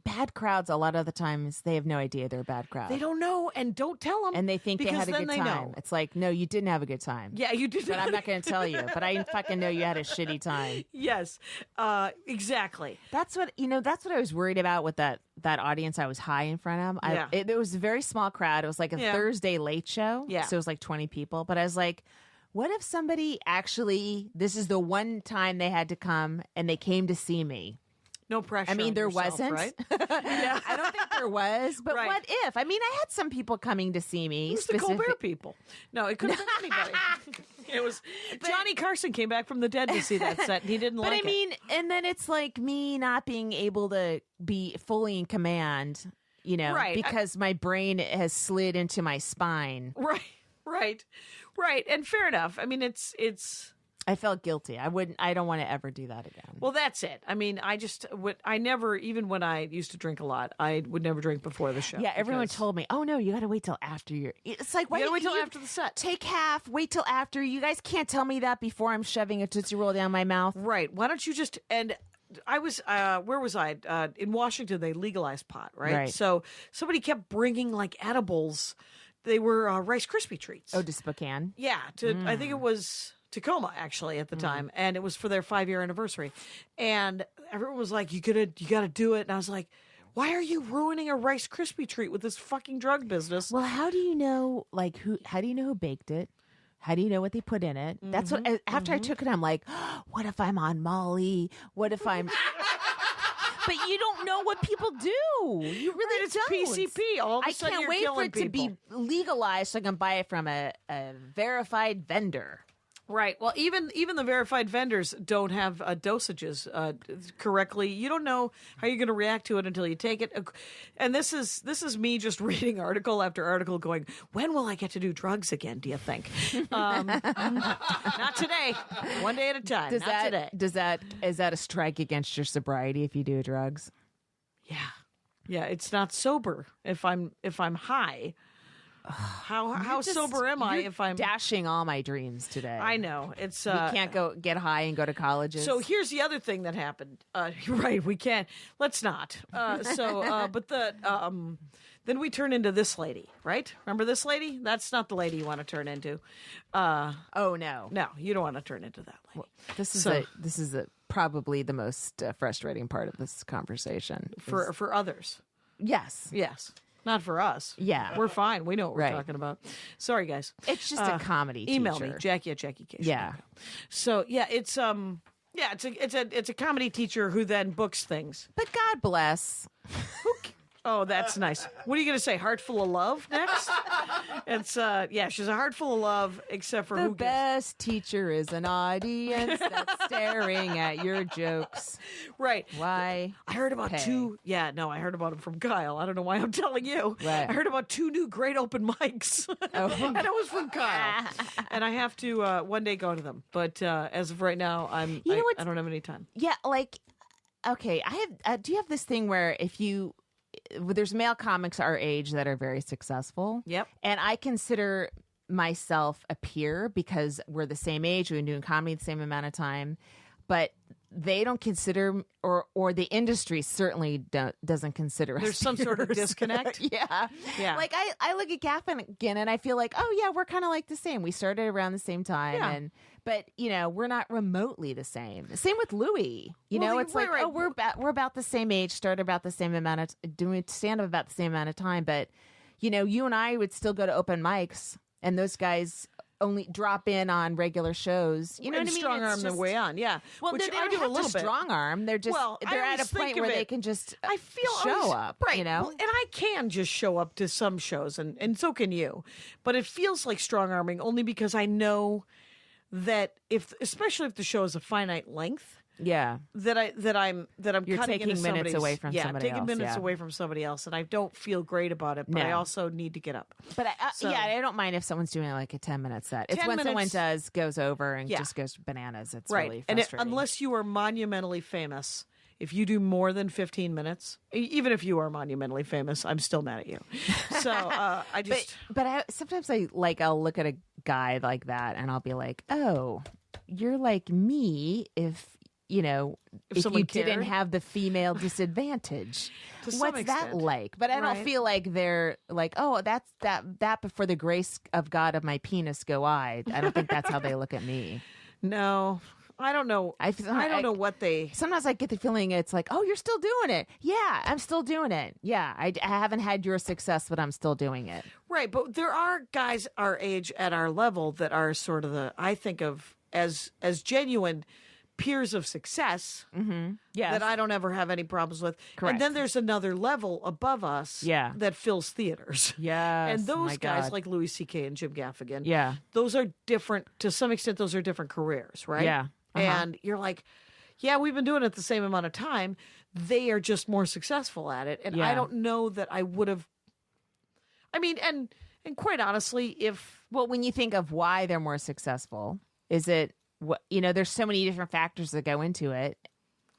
bad crowds, a lot of the times, they have no idea they're a bad crowd. They don't know, and don't tell them. and they think they because had a then good they time. know. It's like, no, you didn't have a good time. Yeah, you did. But I'm not going to tell you. But I fucking know you had a shitty time. Yes, exactly. That's what That's what I was worried about with that audience I was high in front of. Yeah. It was a very small crowd. It was like a Yeah. Thursday late show. Yeah. So it was like 20 people. But I was like, what if somebody actually? This is the one time they had to come, and they came to see me. No pressure. I mean, on there yourself, wasn't. right? I don't think there was. But Right. what if? I mean, I had some people coming to see me. It was the Colbert people. No, it couldn't have been anybody. It was Johnny Carson came back from the dead to see that set, and he didn't But like I mean, and then it's like me not being able to be fully in command, Right. because my brain has slid into my spine. it. Right, and fair enough. I mean, it's. I felt guilty. I don't want to ever do that again. Well, that's it. I mean, I never, even when I used to drink a lot, I would never drink before the show. Yeah, everyone because- told me, "Oh no, you got to wait till after your." It's like, why You gotta wait till you after the set. Take half. Wait till after. You guys can't tell me that before I'm shoving a Tootsie Roll down my mouth. Right. Why don't you just and I was where was I? In Washington they legalized pot, right? Right. So somebody kept bringing like edibles. They were Rice Krispie treats. Oh, to Spokane. Yeah, I think it was Tacoma actually at the time, and it was for their 5-year anniversary. And everyone was like, "You gotta do it." And I was like, "Why are you ruining a Rice Krispie treat with this fucking drug business?" Well, how do you know, like, who? How do you know who baked it? How do you know what they put in it? That's what. After I took it, I'm like, what if I'm on Molly? What if I'm? But you don't know what people do. You really it's don't. PCP. All of a I sudden can't you're wait for killing it to be people. legalized so I can buy it from a verified vendor. Right. Well, even the verified vendors don't have dosages correctly. You don't know how you're going to react to it until you take it. And this is me just reading article after article, going, "When will I get to do drugs again? Do you think?" Not today. One day at a time. Not today. Is that a strike against your sobriety if you do drugs? Yeah. It's not sober if I'm high. How sober am I You're if I'm? dashing all my dreams today? I know it's. We can't go get high and go to colleges. So here's the other thing that happened. You're right, we can't. Let's not. But then we turn into this lady, right? Remember this lady? That's not the lady you want to turn into. oh no, No, you don't want to turn into that lady. this is So- probably the most frustrating part of this conversation. For others, Yes, yes, not for us. Yeah. we're fine. We know what we're Right. talking about. Sorry, guys. it's just a comedy. Email teacher. me, Jackie at Jackie Case. Yeah. So yeah, it's a comedy teacher who then books things. But God bless. Oh, that's nice. What are you going to say? Heart full of love next? It's yeah, she's a heart full of love, except for The who gives. best teacher is an audience that's staring at your jokes. Right. Why? I heard about pay? two. Yeah, no, I heard about them from Kyle. I don't know why I'm telling you. Right. I heard about 2 new great open mics, and it was from Kyle. And I have to one day go to them, but as of right now, You know what's- I don't have any time. Yeah, like, okay, I have. Do you have this thing where there's male comics our age that are very successful? Yep. And I consider myself a peer because we're the same age. We've been doing comedy the same amount of time, but they don't consider, or the industry certainly doesn't consider. There's us some sort of peers. disconnect. Yeah. Yeah. Like I look at Gaffigan and I feel like, oh yeah, we're kind of like the same. We started around the same time, Yeah. but we're not remotely the same. Same with Louis. Well, It's right, like, right. oh, we're about the same age, started about the same amount of doing stand up about the same amount of time, but you and I would still go to open mics, and those guys only drop in on regular shows. You know And what I mean? strong It's arm their just- way on. Yeah. Well, Which they I don't do have a little to bit. strong arm. They're just Well, I they're at a always think point of where it- they can just I feel show always- up. right? Well, and I can just show up to some shows, and so can you. But it feels like strong arming only because I know that especially if the show is a finite length, yeah. that I'm You're cutting taking into minutes somebody's- away from yeah, somebody taking else, minutes yeah. away from somebody else, and I don't feel great about it. But I No. also need to get up. But So- I don't mind if someone's doing like a 10-minute set. It's 10 when someone minutes- goes over and Yeah. just goes bananas. It's Right. really And frustrating. unless you are monumentally famous, if you do more than 15 minutes, even if you are monumentally famous, I'm still mad at you. So I just. But sometimes I'll look at a guy like that and I'll be like, oh, you're like me if if someone you didn't cared. have the female disadvantage. To some What's that extent. like? But I don't Right. feel like they're like, oh, that's that before the grace of God of my penis go I. I don't think that's how they look at me. No, I don't know. I don't know what they. Sometimes I get the feeling it's like, oh, you're still doing it. Yeah, I'm still doing it. Yeah, I haven't had your success, but I'm still doing it. Right, but there are guys our age at our level that are sort of I think of as genuine peers of success Yeah, that I don't ever have any problems with. Correct. And then there's another level above us Yeah. that fills theaters. Yes, And those my guys God. like Louis C.K. and Jim Gaffigan, Yeah. those are different. To some extent, those are different careers, right? Yeah. Uh-huh. And you're like, yeah, we've been doing it the same amount of time. They are just more successful at it. And I Yeah. don't know that I would have. I mean, and quite honestly, if Well, when you think of why they're more successful, is it what there's so many different factors that go into it.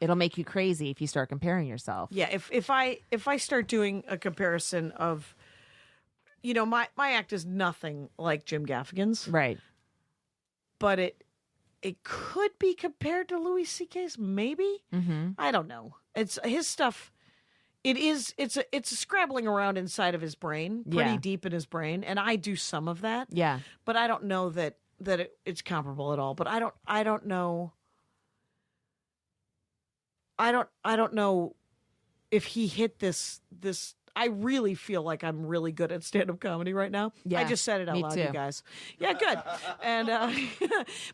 It'll make you crazy if you start comparing yourself. yeah, if I start doing a comparison of, my act is nothing like Jim Gaffigan's, Right. but it could be compared to Louis C.K.'s, maybe. Mm-hmm. I don't know. It's his stuff. It's a scrabbling around inside of his brain, pretty Yeah. deep in his brain, and I do some of that. Yeah. But I don't know that it's comparable at all. But I don't know. I don't know if he hit this. I really feel like I'm really good at stand-up comedy right now. Yeah, I just said it out me loud, too. you guys. Yeah, good. And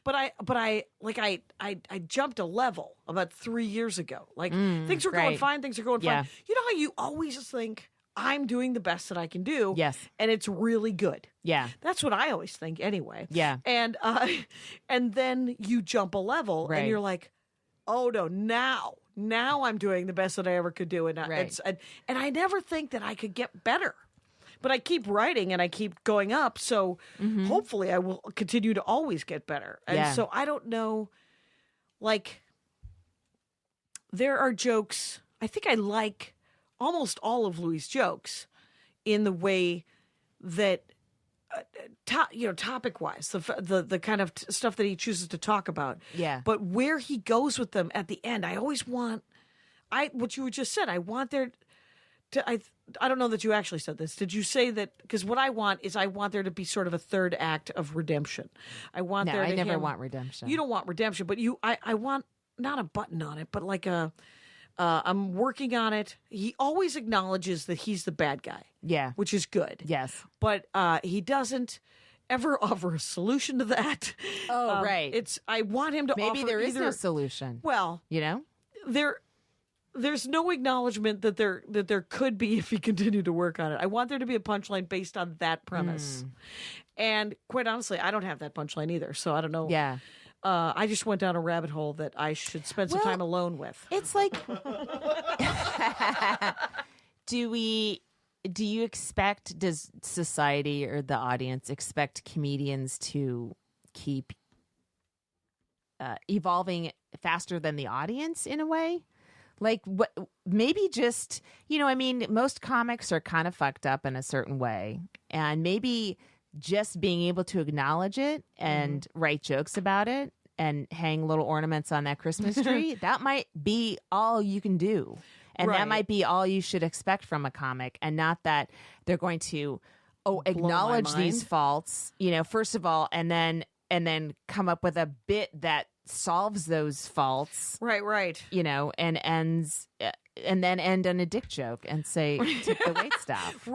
but I jumped a level about 3 years ago. Like things were going right. fine. Things are going Yeah. fine. You know how you always think I'm doing the best that I can do. Yes. And it's really good. Yeah. That's what I always think anyway. Yeah. And then you jump a level Right. and you're like, oh no, now I'm doing the best that I ever could do. And Right. and I never think that I could get better. But I keep writing and I keep going up. So hopefully I will continue to always get better. And Yeah. so I don't know, like, there are jokes. I think I like almost all of Louis' jokes in the way that, topic wise, the kind of stuff that he chooses to talk about. Yeah. But where he goes with them at the end, I always want, what you just said, I want there to, I don't know that you actually said this. Did you say that? Because what I want is I want there to be sort of a third act of redemption. I want No, there to I never him- want redemption. You don't want redemption, but I want not a button on it, but like I'm working on it. He always acknowledges that he's the bad guy. Yeah. Which is good. Yes. But he doesn't ever offer a solution to that. Oh, right. I want him to Maybe offer there is either, no solution. well, You know? there there's no acknowledgement that there could be if he continued to work on it. I want there to be a punchline based on that premise. And quite honestly, I don't have that punchline either, so I don't know. Yeah. I just went down a rabbit hole that I should spend some Well, time alone with. It's like, does society or the audience expect comedians to keep evolving faster than the audience in a way? Like, what? Maybe just, I mean, most comics are kind of fucked up in a certain way, and maybe just being able to acknowledge it and write jokes about it and hang little ornaments on that Christmas tree, that might be all you can do. And Right. that might be all you should expect from a comic, and not that they're going to acknowledge these mind. faults, first of all, and then come up with a bit that solves those faults, Right. and then end on a dick joke and say, take the wait staff.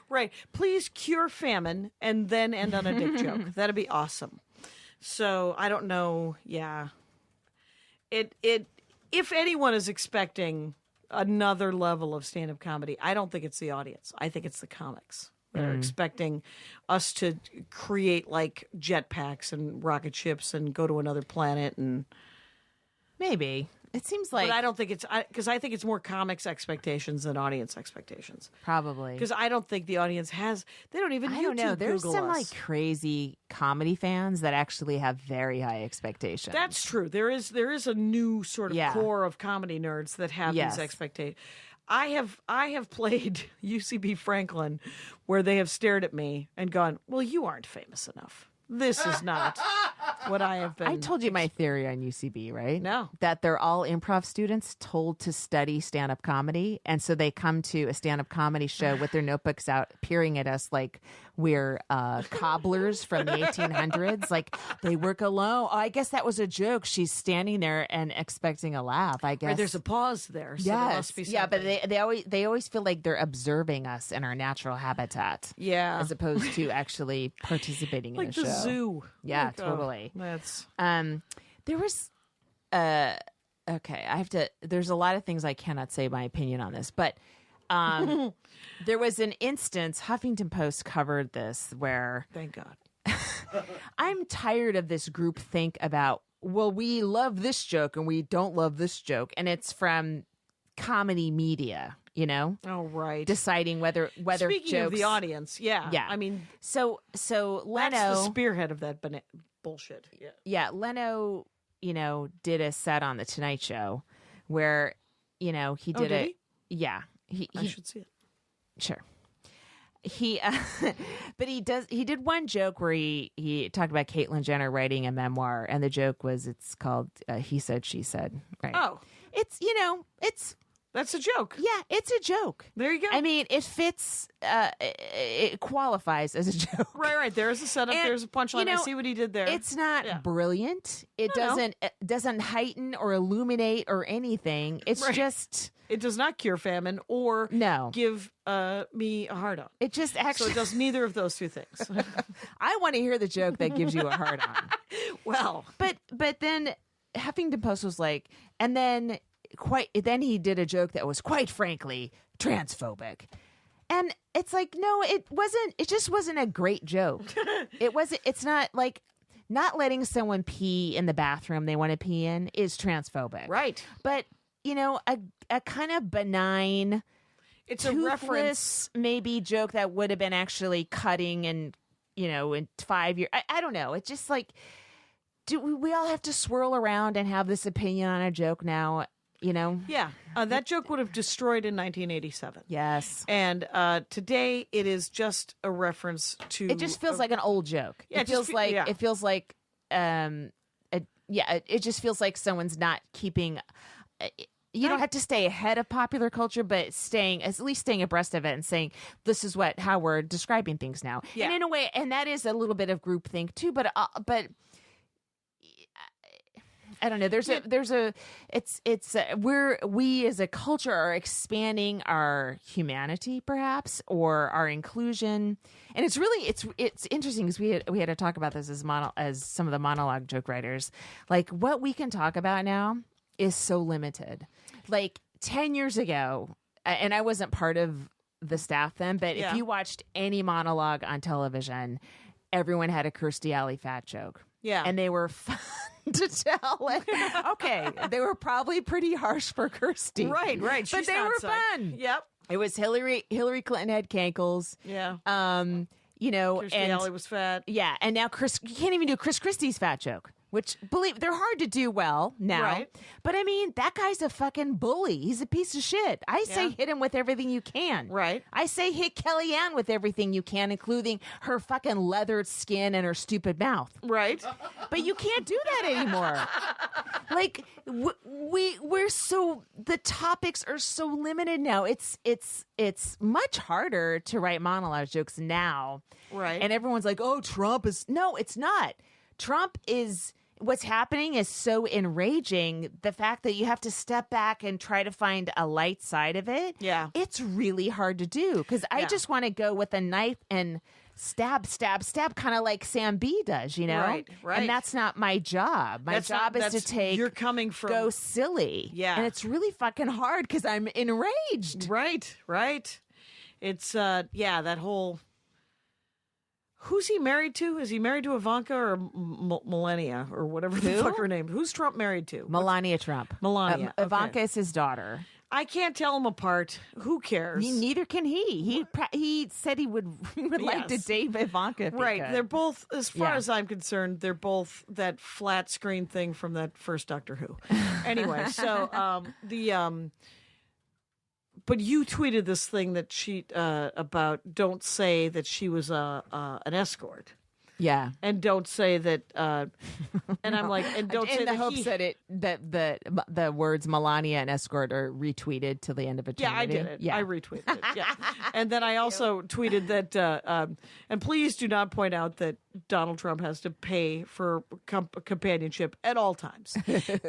Right. Please cure famine and then end on a dick joke. That'd be awesome. So I don't know. Yeah. If anyone is expecting another level of stand-up comedy, I don't think it's the audience. I think it's the comics that are expecting us to create like jetpacks and rocket ships and go to another planet. And Maybe. It seems like but I don't think it's because I think it's more comics expectations than audience expectations. probably. Because I don't think the audience has. They don't even. I don't know. YouTube There's Google some us. like crazy comedy fans that actually have very high expectations. That's true. There is a new sort of Yeah. core of comedy nerds that have Yes. these expectations. I have played UCB Franklin, where they have stared at me and gone, "Well, you aren't famous enough. This is not what I have been." I told you my theory on UCB, right? No. That they're all improv students told to study stand-up comedy. And so they come to a stand-up comedy show with their notebooks out, peering at us like we're cobblers from the 1800s. Like, they work alone. Oh, I guess that was a joke. She's standing there and expecting a laugh, I guess. Right, there's a pause there, so there must be something. Yeah, but they always feel like they're observing us in our natural habitat. Yeah. As opposed to actually participating in like a the show. zoo. Yeah, Like, totally. That's There was okay, there's a lot of things I cannot say my opinion on this, but there was an instance, Huffington Post covered this, where thank God. I'm tired of this group think about, well, we love this joke and we don't love this joke, and it's from comedy media, Oh, right. deciding whether Speaking jokes of the audience, yeah. Yeah. I mean, So that's the Leno, spearhead of that bullshit. Yeah. yeah, Leno, did a set on the Tonight Show where, he did did it. he? Yeah, he I should see it. sure. He, but he did one joke where he talked about Caitlyn Jenner writing a memoir, and the joke was, it's called He Said, She Said. Right. Oh, It's, that's a joke. yeah, it's a joke. There you go. I mean, it fits, it qualifies as a joke. Right. There's a setup. And, there's a punchline. I see what he did there. It's not Yeah. brilliant. It doesn't heighten or illuminate or anything. It's Right. just, It does not cure famine or No. give me a hard on. it just So actually, it does neither of those two things. I want to hear the joke that gives you a hard on. Well, But then Huffington Post was like, and then he did a joke that was quite frankly transphobic. And it's like, no, it just wasn't a great joke. It's not like, not letting someone pee in the bathroom they want to pee in is transphobic. right. But, a kind of benign, It's a reference. toothless maybe joke that would have been actually cutting and, in 5 years. I don't know. It's just like, do we all have to swirl around and have this opinion on a joke now? Yeah. That joke would have destroyed in 1987. Yes. And today it is just a reference to. It just feels like an old joke. Yeah, it it just feels fe- like yeah. it feels like it just feels like someone's not keeping. You don't have to stay ahead of popular culture, but at least staying abreast of it and saying this is how we're describing things now. Yeah. And in a way, and that is a little bit of groupthink too. But I don't know. We as a culture are expanding our humanity, perhaps, or our inclusion, and it's interesting because we had to talk about this as some of the monologue joke writers, like what we can talk about now is so limited. Like 10 years ago, and I wasn't part of the staff then, but Yeah. if you watched any monologue on television, everyone had a Kirstie Alley fat joke. Yeah. And they were fun to tell. Like, okay, they were probably pretty harsh for Kirstie. Right. But She's they not were psyched. fun. Yep. It was Hillary Clinton had cankles. Yeah. You know, Kirstie and Alley was fat. yeah, and now you can't even do Chris Christie's fat joke, which they're hard to do well now. Right. But I mean, that guy's a fucking bully. He's a piece of shit. I say Yeah. hit him with everything you can. Right. I say hit Kellyanne with everything you can, including her fucking leathered skin and her stupid mouth. Right. But you can't do that anymore. Like we're so, the topics are so limited now. It's much harder to write monologue jokes now. Right. And everyone's like, "Oh, Trump is..." No, it's not. Trump is, what's happening is so enraging. The fact that you have to step back and try to find a light side of it. Yeah. It's really hard to do, because I Yeah. just want to go with a knife and stab, kind of like Sam B does, you know? Right. And that's not my job. My That's not- job is to that's- take, you're coming from- go silly. Yeah. And it's really fucking hard because I'm enraged. Right. It's that whole. Who's he married to? Is he married to Ivanka or Melania or whatever the Who? fuck her name? Who's Trump married to? Melania Trump. Melania, okay. Ivanka is his daughter. I can't tell them apart. Who cares? Neither can he. He said he would like to Yes. date Ivanka. If he Right. could. They're both, as far Yeah. as I'm concerned, they're both that flat screen thing from that first Doctor Who. Anyway, so but you tweeted this thing that she about don't say that she was an escort. Yeah. And don't say that, and I'm like, and don't say in the that hopes he, that the words Melania and escort are retweeted till the end of yeah, eternity. I did it. Yeah. I retweeted it. Yeah, and then I also tweeted that, and please do not point out that Donald Trump has to pay for companionship at all times,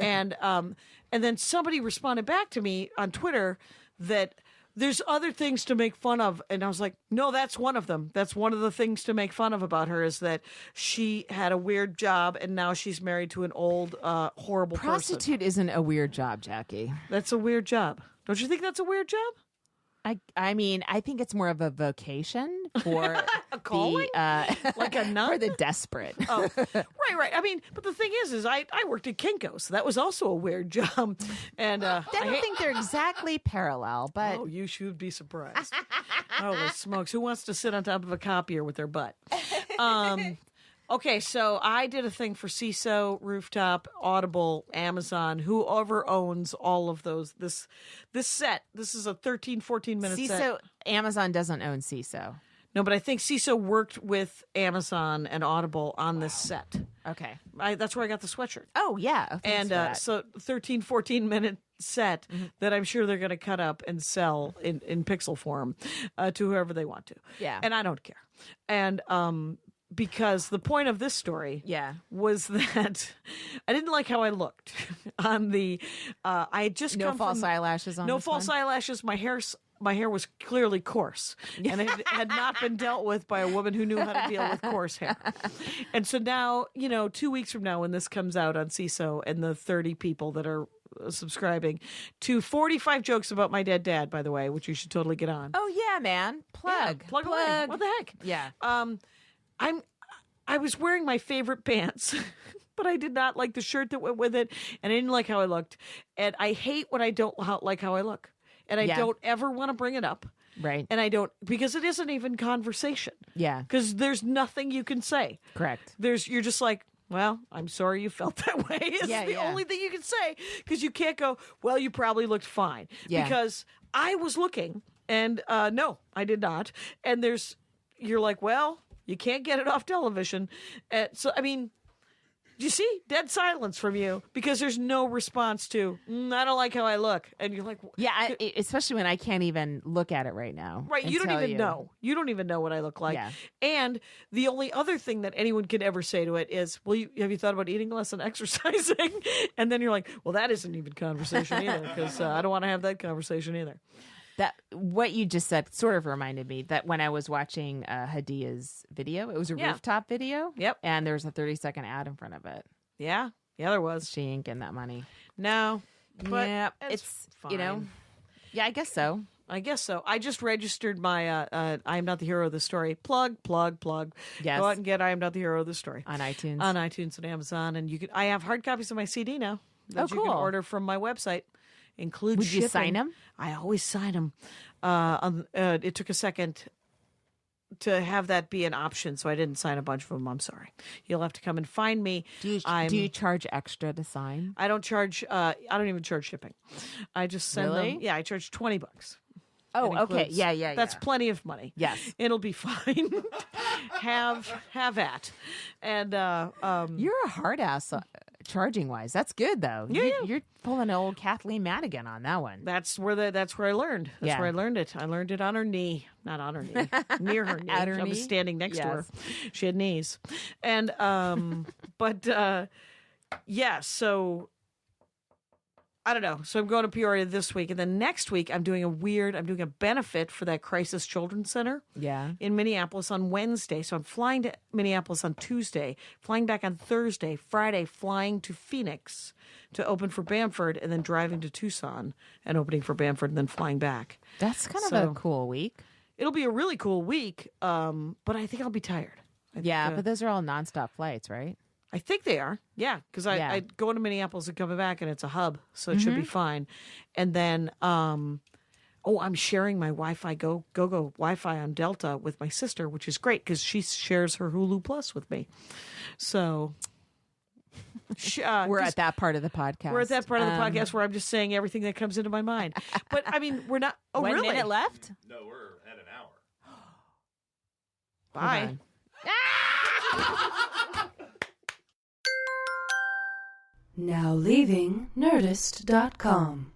and then somebody responded back to me on Twitter that there's other things to make fun of. And I was like, no, that's one of them. That's one of the things to make fun of about her, is that she had a weird job and now she's married to an old, horrible person. Prostitute isn't a weird job, Jackie. That's a weird job. Don't you think that's a weird job? I mean, I think it's more of a vocation for calling? Like a nun? for the desperate. Oh, right. I mean, but the thing is I worked at Kinko's. So that was also a weird job. And I don't think they're exactly parallel, but oh, you should be surprised. Holy smokes. Who wants to sit on top of a copier with their butt? Okay, so I did a thing for CISO, Rooftop, Audible, Amazon, whoever owns all of those. This set, this is a 13, 14-minute set. CISO, Amazon doesn't own CISO. No, but I think CISO worked with Amazon and Audible on this set. Okay. That's where I got the sweatshirt. Oh, yeah. Thanks And for that. so 13, 14-minute set that I'm sure they're going to cut up and sell in pixel form to whoever they want to. Yeah. And I don't care. And because the point of this story Yeah. was that I didn't like how I looked on the I had just No come false from, eyelashes on no this false one? eyelashes. My hair was clearly coarse, and it had not been dealt with by a woman who knew how to deal with coarse hair. And so now, 2 weeks from now, when this comes out on CISO and the 30 people that are subscribing to 45 jokes about my dead dad, by the way, which you should totally get on. Oh, yeah, man. Plug. Yeah, plug away. What the heck? Yeah. I was wearing my favorite pants, but I did not like the shirt that went with it, and I didn't like how I looked. And I hate when I don't like how I look. And I Yeah. don't ever want to bring it up. Right. And I don't, because it isn't even conversation. Yeah. Because there's nothing you can say. Correct. You're just like, well, I'm sorry you felt that way. It's Yeah, the yeah. only thing you can say, because you can't go, well, you probably looked fine. Yeah. Because I was looking, and no, I did not. And you're like, well, you can't get it off television. So, I mean, you see, dead silence from you, because there's no response to, I don't like how I look. And you're like, Yeah, especially when I can't even look at it right now. right, and you don't tell even know. You don't even know what I look like. Yeah. And the only other thing that anyone could ever say to it is, well, have you thought about eating less and exercising? And then you're like, well, that isn't even conversation either, because I don't want to have that conversation either. That what you just said sort of reminded me that when I was watching Hadia's video, it was a Yeah. rooftop video. Yep. And there was a 30-second ad in front of it. Yeah, there was. She ain't getting that money. No. But yeah, it's you know, fine. yeah, I guess so. I guess so. I just registered my I Am Not the Hero of the Story. Plug. Yes. Go out and get I Am Not the Hero of the Story. On iTunes. On iTunes and Amazon. And you can. I have hard copies of my CD now that Oh, you can cool. order from my website. Include Would you shipping. sign 'em? I always sign them. It took a second to have that be an option, so I didn't sign a bunch of them. I'm sorry. You'll have to come and find me. Do you charge extra to sign? I don't charge. I don't even charge shipping. I just send Really? them. Yeah, I charge $20. Oh, It okay. includes- Yeah. That's plenty of money. Yes. It'll be fine. have at. And You're a hard ass charging wise. That's good though. Yeah. You're pulling old Kathleen Madigan on that one. that's where I learned. That's Yeah. where I learned it. I learned it on her knee. Not on her knee. Near her knee. At her I was knee? standing next to her. Yes. She had knees. And but yeah, so I don't know. So I'm going to Peoria this week, and then next week I'm doing a benefit for that Crisis Children's Center Yeah. in Minneapolis on Wednesday. So I'm flying to Minneapolis on Tuesday, flying back on Thursday, Friday, flying to Phoenix to open for Bamford, and then driving to Tucson and opening for Bamford, and then flying back. That's kind of So- a cool week. It'll be a really cool week, but I think I'll be tired. Yeah, but those are all nonstop flights, right? I think they are. Yeah, because I go to Minneapolis and coming back, and it's a hub, so it should be fine. And then, I'm sharing my Wi-Fi Go Wi-Fi on Delta with my sister, which is great because she shares her Hulu Plus with me. So We're at that part of the podcast. We're at that part of the podcast where I'm just saying everything that comes into my mind. But I mean, we're not. Oh, 1 really? minute left? No, we're at an hour. Bye. on. Now leaving Nerdist.com.